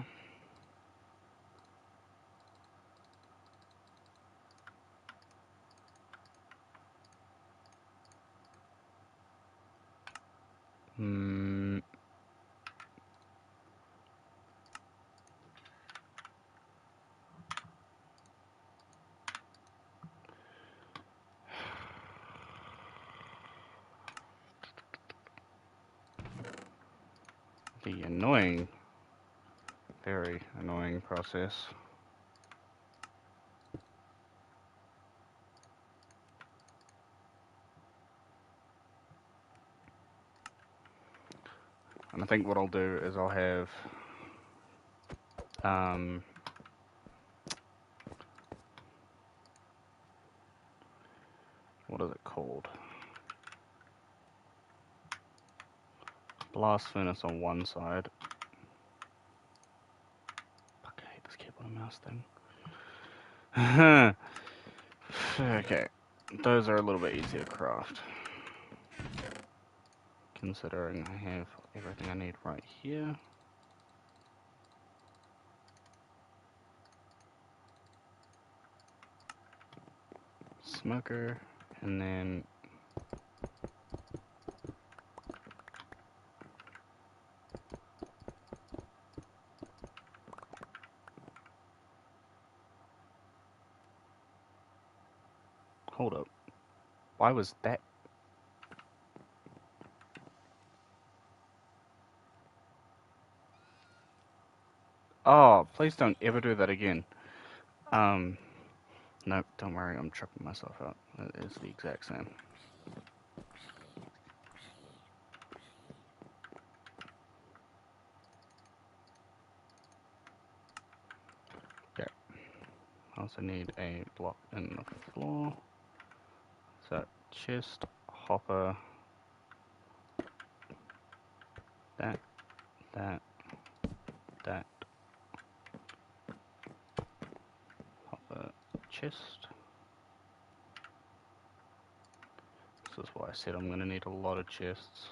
A: The annoying, very annoying process. And I think what I'll do is I'll have what is it called? Blast furnace on one side. Fuck, I hate this keyboard and mouse thing. Okay, those are a little bit easier to craft, considering I have everything I need right here. Smoker, and then hold up. Why was that? Oh, please don't ever do that again. No, don't worry, I'm tripping myself out. It is the exact same. Okay. I also need a block in the floor. So, chest, hopper, that, that, hopper, chest. This is why I said I'm going to need a lot of chests.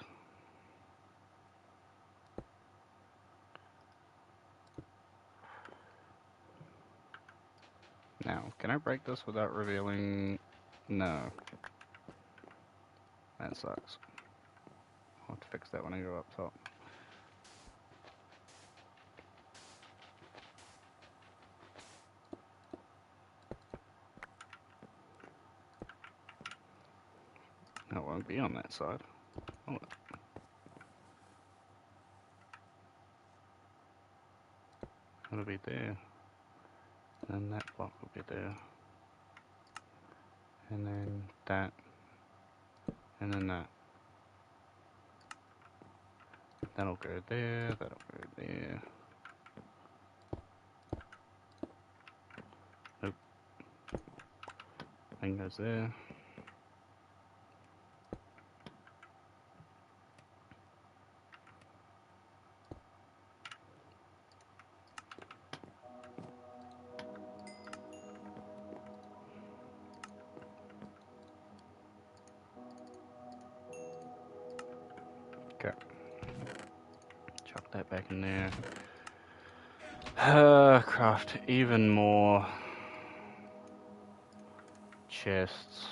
A: Now, can I break this without revealing? No. That sucks. I'll have to fix that when I go up top. That won't be on that side. Oh, it'll be there. And that block will be there. And then that. And then that. That'll go there, that'll go there. Nope. Thing goes there. Okay. Chuck that back in there. Craft even more chests.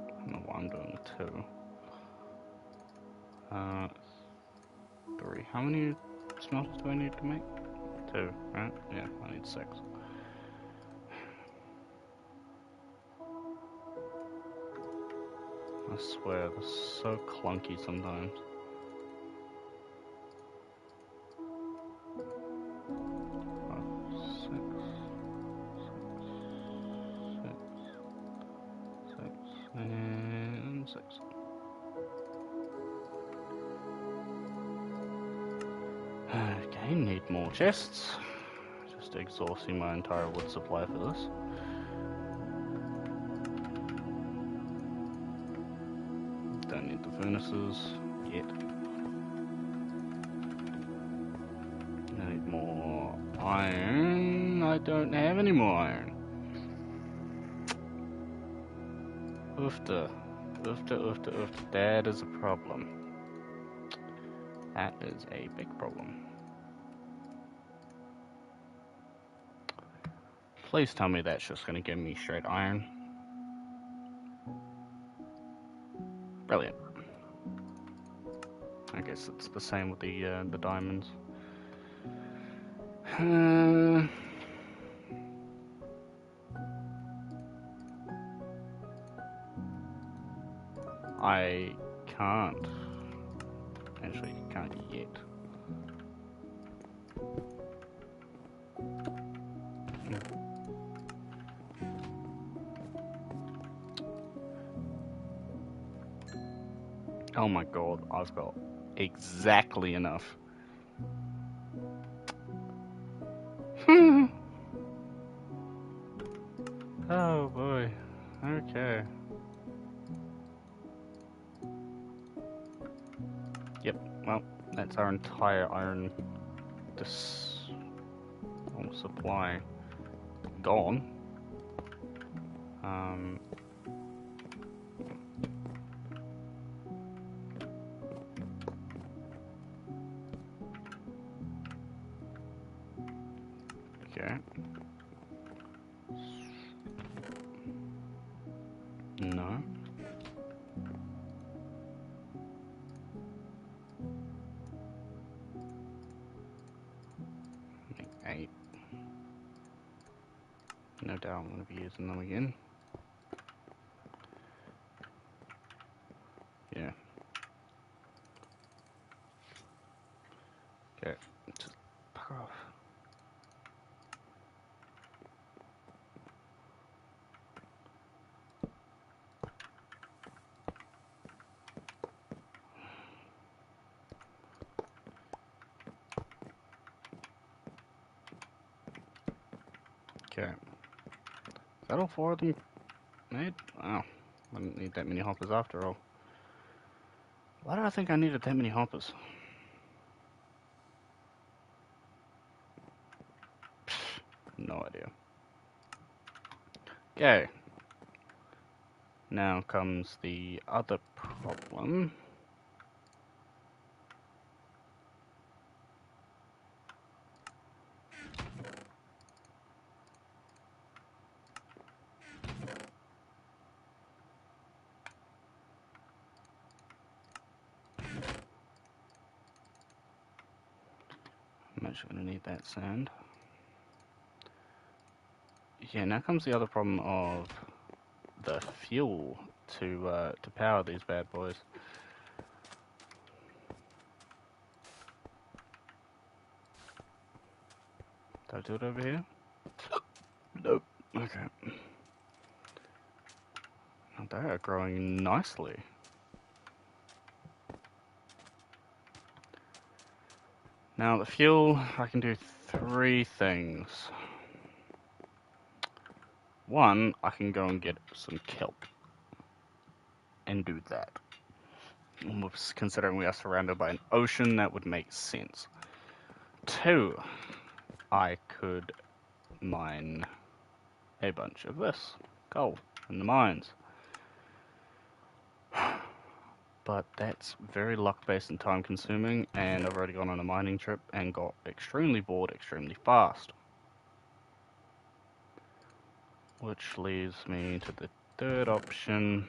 A: I don't know why I'm doing the 2. 3. How many smelters do I need to make? 2, right? Yeah, I need 6. I swear, this is so clunky sometimes. 5, 6, 6, and 6. Okay, need more chests. Just exhausting my entire wood supply for this. Don't need the furnaces yet. I need more iron. I don't have any more iron. Oofta. Oofta, oofta, oofta. That is a problem. That is a big problem. Please tell me that's just gonna give me straight iron. Brilliant. I guess it's the same with the diamonds. I can't. Actually, can't yet. Oh my god, I've got exactly enough. Oh boy. Okay. Yep, well, that's our entire iron supply gone. Okay. No. Make 8. No doubt I'm going to be using them again. Yeah. Okay. Just fuck off. Okay. Is that all 4 of them made? Wow. I didn't need that many hoppers after all. Why did I think I needed that many hoppers? No idea. Okay. Now comes the other problem. I'm actually going to need that sand. Yeah, now comes the other problem of the fuel to power these bad boys. Did I do it over here? Nope. Okay. Now they are growing nicely. Now the fuel, I can do 3 things. One, I can go and get some kelp and do that. Considering we are surrounded by an ocean, that would make sense. 2, I could mine a bunch of this coal in the mines. But that's very luck-based and time-consuming, and I've already gone on a mining trip and got extremely bored extremely fast. Which leaves me to the third option,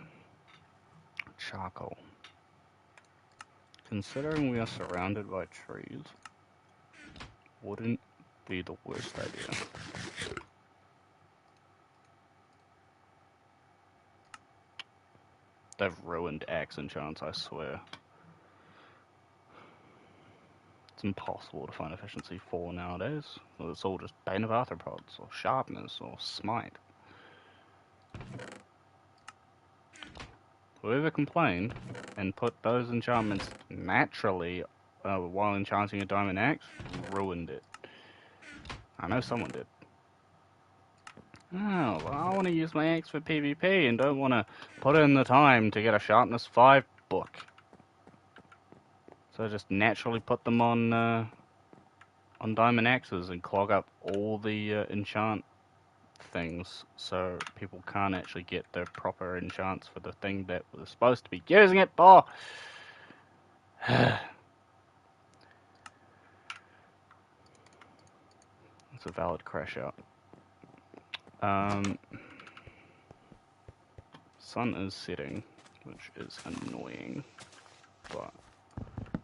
A: charcoal. Considering we are surrounded by trees, wouldn't be the worst idea. They've ruined axe enchants, I swear. It's impossible to find efficiency 4 nowadays. Well, it's all just Bane of Arthropods, or Sharpness, or Smite. Whoever complained and put those enchantments naturally while enchanting a diamond axe ruined it. I know someone did. Oh, well, I want to use my axe for PvP and don't want to put in the time to get a Sharpness 5 book. So I just naturally put them on diamond axes and clog up all the enchant things so people can't actually get the proper enchants for the thing that we're supposed to be using it for. It's a valid crash out. Sun is setting. which is annoying, but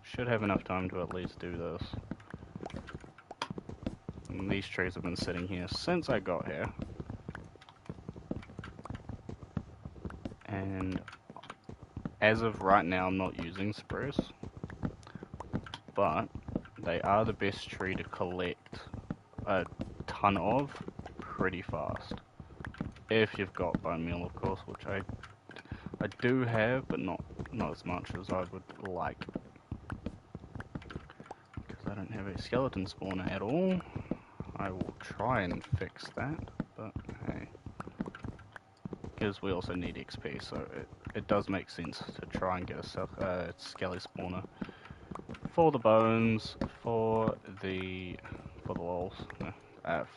A: should have enough time to at least do this. And these trees have been sitting here since I got here, and as of right now I'm not using spruce, but they are the best tree to collect a ton of pretty fast. If you've got bone meal, of course, which I do have, but not as much as I would like. Because I don't have a skeleton spawner at all. I will try and fix that, but hey. Because we also need XP, so it does make sense to try and get a skelly spawner. For the bones, for the lols, no,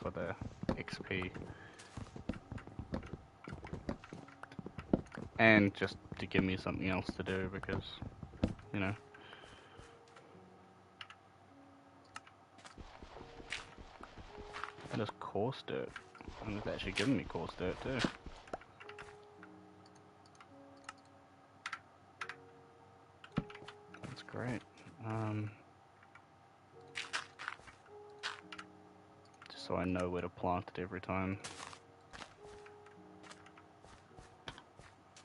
A: for the XP. And just to give me something else to do, because, you know. That is coarse dirt. And it's actually giving me coarse dirt too. That's great. Just so I know where to plant it every time.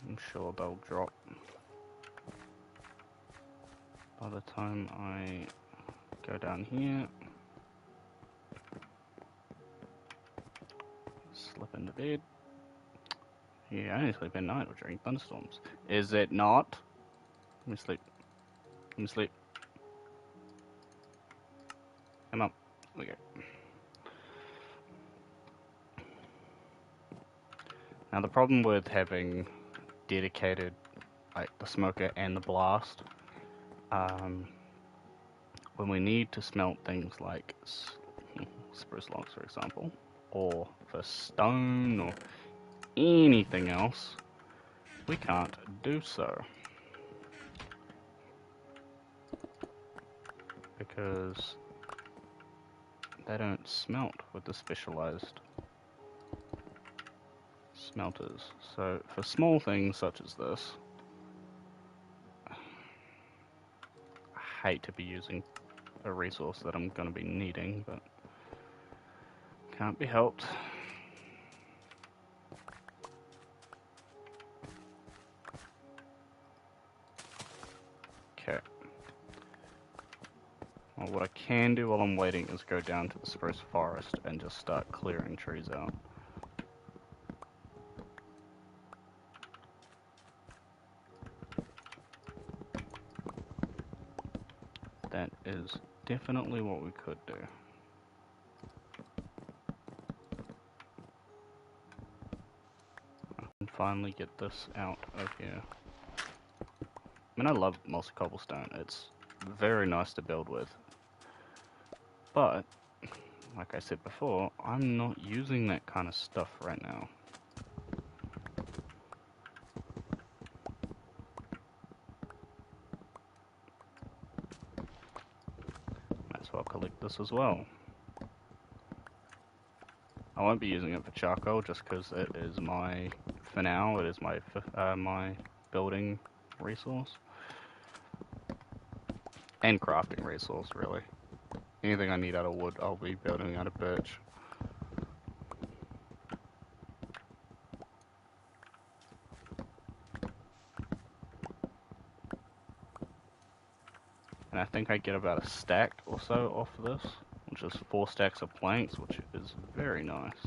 A: I'm sure they'll drop by the time I go down here. Slip into bed. Yeah, I only sleep at night or during thunderstorms. Is it not? Let me sleep. Let me sleep. Come on. There we go. Now the problem with having dedicated, like the smoker and the blast, when we need to smelt things like spruce logs, for example, or for stone or anything else, we can't do so. Because they don't smelt with the specialized smelters. So for small things such as this, I hate to be using a resource that I'm going to be needing, but can't be helped. Okay. Well, what I can do while I'm waiting is go down to the spruce forest and just start clearing trees out. That is definitely what we could do. I can finally get this out of here. I mean, I love mossy cobblestone. It's very nice to build with. But, like I said before, I'm not using that kind of stuff right now. Might as well collect this as well. I won't be using it for charcoal just because it is for now, it is my building resource. And crafting resource, really. Anything I need out of wood, I'll be building out of birch. And I think I get about a stack or so off of this, which is 4 stacks of planks, which is very nice.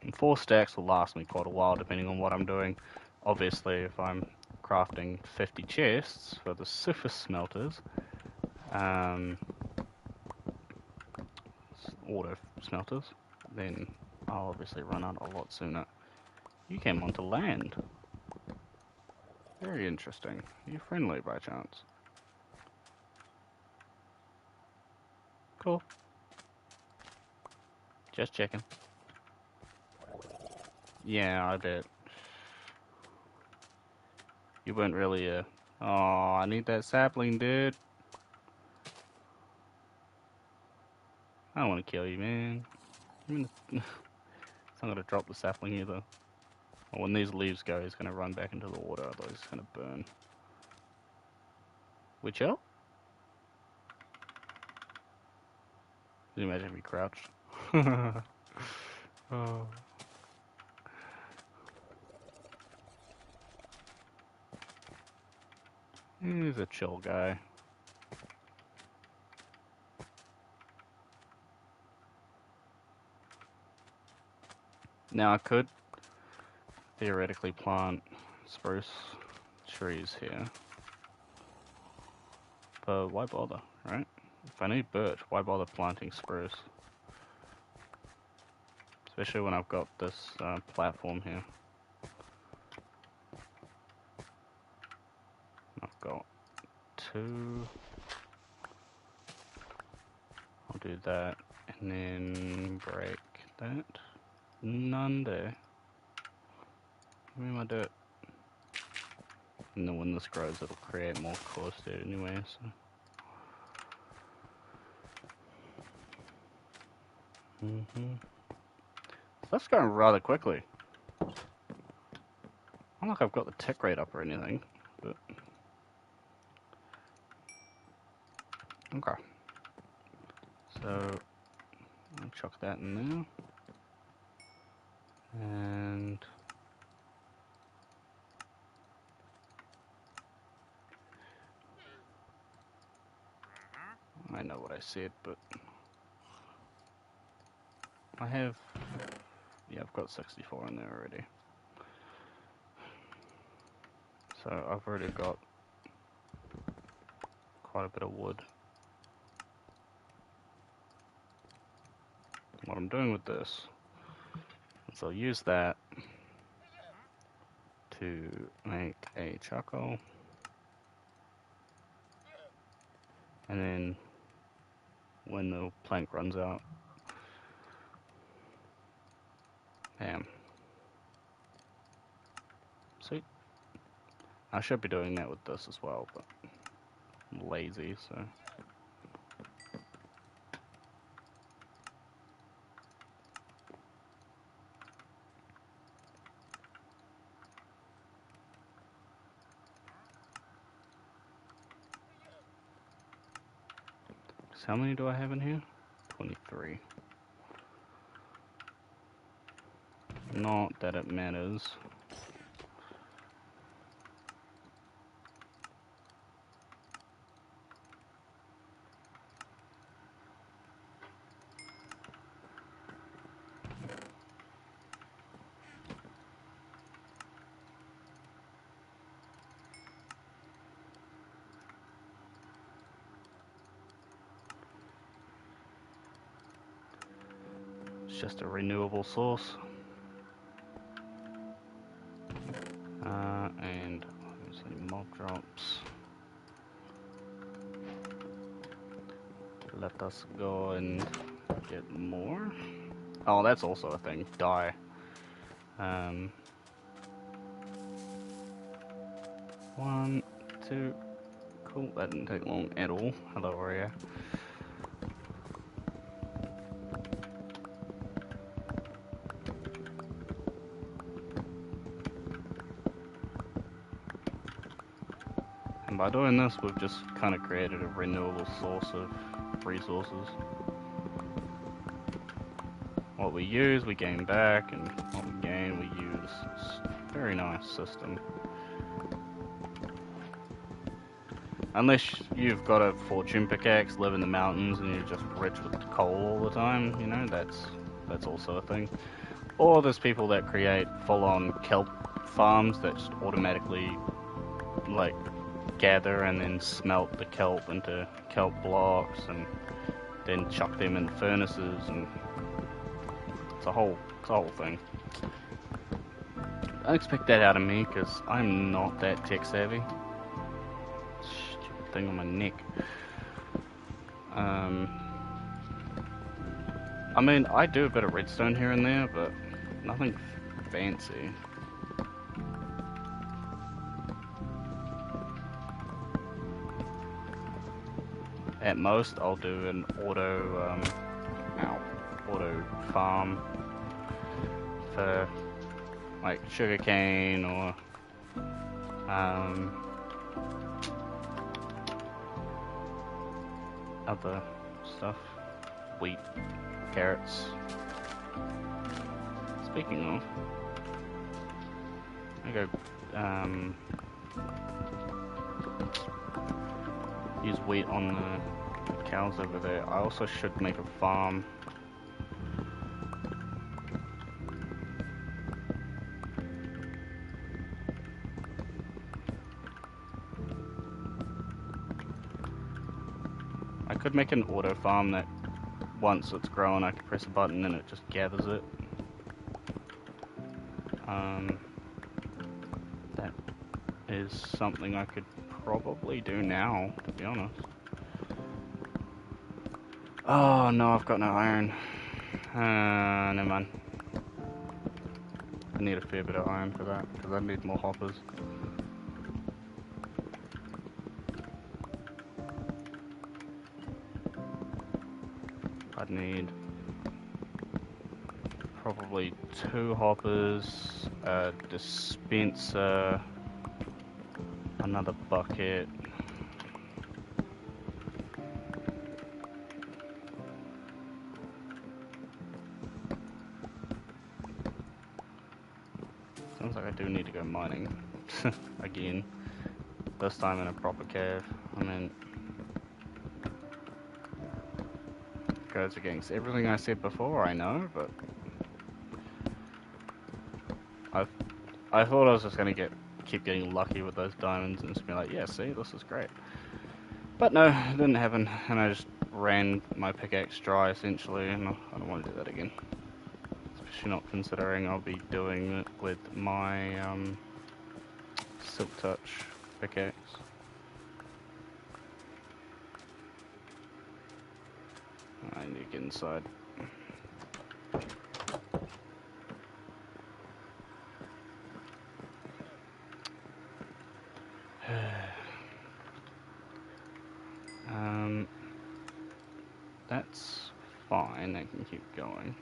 A: And 4 stacks will last me quite a while, depending on what I'm doing. Obviously, if I'm crafting 50 chests for the surface smelters, auto smelters, then I'll obviously run out a lot sooner. You came onto land. Very interesting. Are you friendly by chance? Cool. Just checking. Yeah, I bet. You weren't really a... Oh, I need that sapling, dude. I don't want to kill you, man. I'm gonna drop the sapling either. When these leaves go, he's going to run back into the water, otherwise he's going to burn. Which out? Can you imagine if he crouched? Oh. He's a chill guy. Now I could theoretically plant spruce trees here. But why bother, right? If I need birch, why bother planting spruce? Especially when I've got this platform here. I've got 2. I'll do that and then break that. None there. Give me my dirt. And then when this grows, it'll create more coarse dirt anyway, so. That's going rather quickly. Not like I've got the tick rate up or anything, but. Okay. So, I'll chuck that in there. And. I know what I said, but. I have. Yeah, I've got 64 in there already. So I've already got quite a bit of wood. What I'm doing with this is I'll use that to make a charcoal, and then when the plank runs out, bam. See? I should be doing that with this as well, but I'm lazy, so. So how many do I have in here? 23. Not that it matters. It's just a renewable source. And obviously mob drops. Let us go and get more. Oh, that's also a thing. Dye. 1, 2. Cool. That didn't take long at all. Hello, Aria. And by doing this, we've just kind of created a renewable source of resources. What we use, we gain back, and what we gain, we use. It's a very nice system. Unless you've got a fortune pickaxe, live in the mountains, and you're just rich with coal all the time, you know, that's also a thing. Or there's people that create full-on kelp farms that just automatically, like, gather and then smelt the kelp into kelp blocks and then chuck them in furnaces, and it's a whole thing. Don't expect that out of me because I'm not that tech savvy. Stupid thing on my neck. I mean, I do a bit of redstone here and there, but nothing fancy. At most, I'll do an auto farm for like sugarcane or other stuff, wheat, carrots. Speaking of, I go use wheat on the cows over there. I also should make a farm. I could make an auto farm that once it's grown I can press a button and it just gathers it. That is something I could probably do now, to be honest. Oh no, I've got no iron. Never mind. I need a fair bit of iron for that, because I need more hoppers. I'd need probably 2 hoppers, a dispenser, another bucket. Sounds like I do need to go mining again. This time in a proper cave. I mean, goes against everything I said before, I know, but I thought I was just gonna keep getting lucky with those diamonds and just be like, yeah, see, this is great. But no, it didn't happen, and I just ran my pickaxe dry essentially, and I don't want to do that again. Especially not considering I'll be doing it with my Silk Touch pickaxe. I need to get inside. That's fine, I can keep going.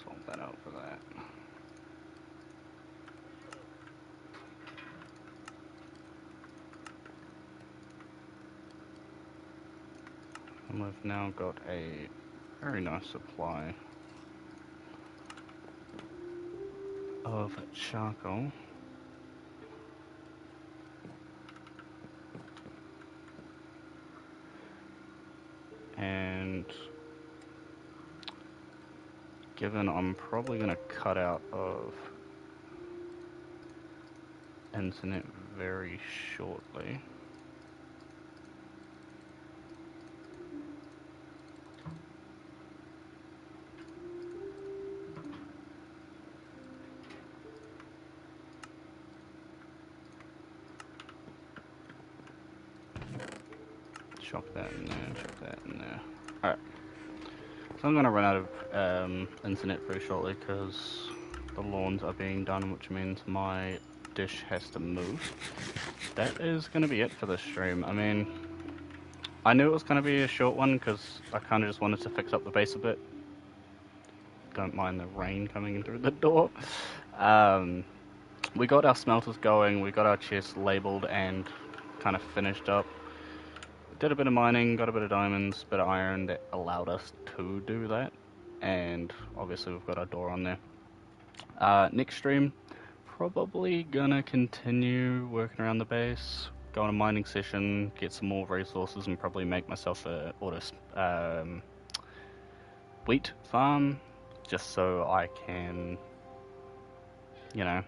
A: Sort that out for that. And we've now got a very nice supply of charcoal. And given I'm probably going to cut out of internet very shortly, chuck that in there, chuck that in there. Alright, so I'm going to run out of internet very shortly because the lawns are being done, which means my dish has to move. That is going to be it for this stream. I mean, I knew it was going to be a short one because I kind of just wanted to fix up the base a bit. Don't mind the rain coming in through the door. We got our smelters going, we got our chests labeled and kind of finished up. Did a bit of mining, got a bit of diamonds, bit of iron that allowed us to do that. And obviously we've got our door on there. Next stream, probably gonna continue working around the base, go on a mining session, get some more resources, and probably make myself a wheat farm, just so I can, you know,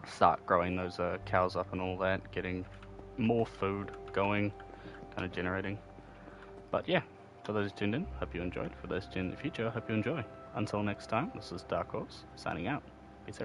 A: start growing those cows up and all that, getting more food going, kind of generating. But yeah, for those who tuned in, hope you enjoyed. For those tuned in the future, hope you enjoy. Until next time, this is Dark Horse, signing out.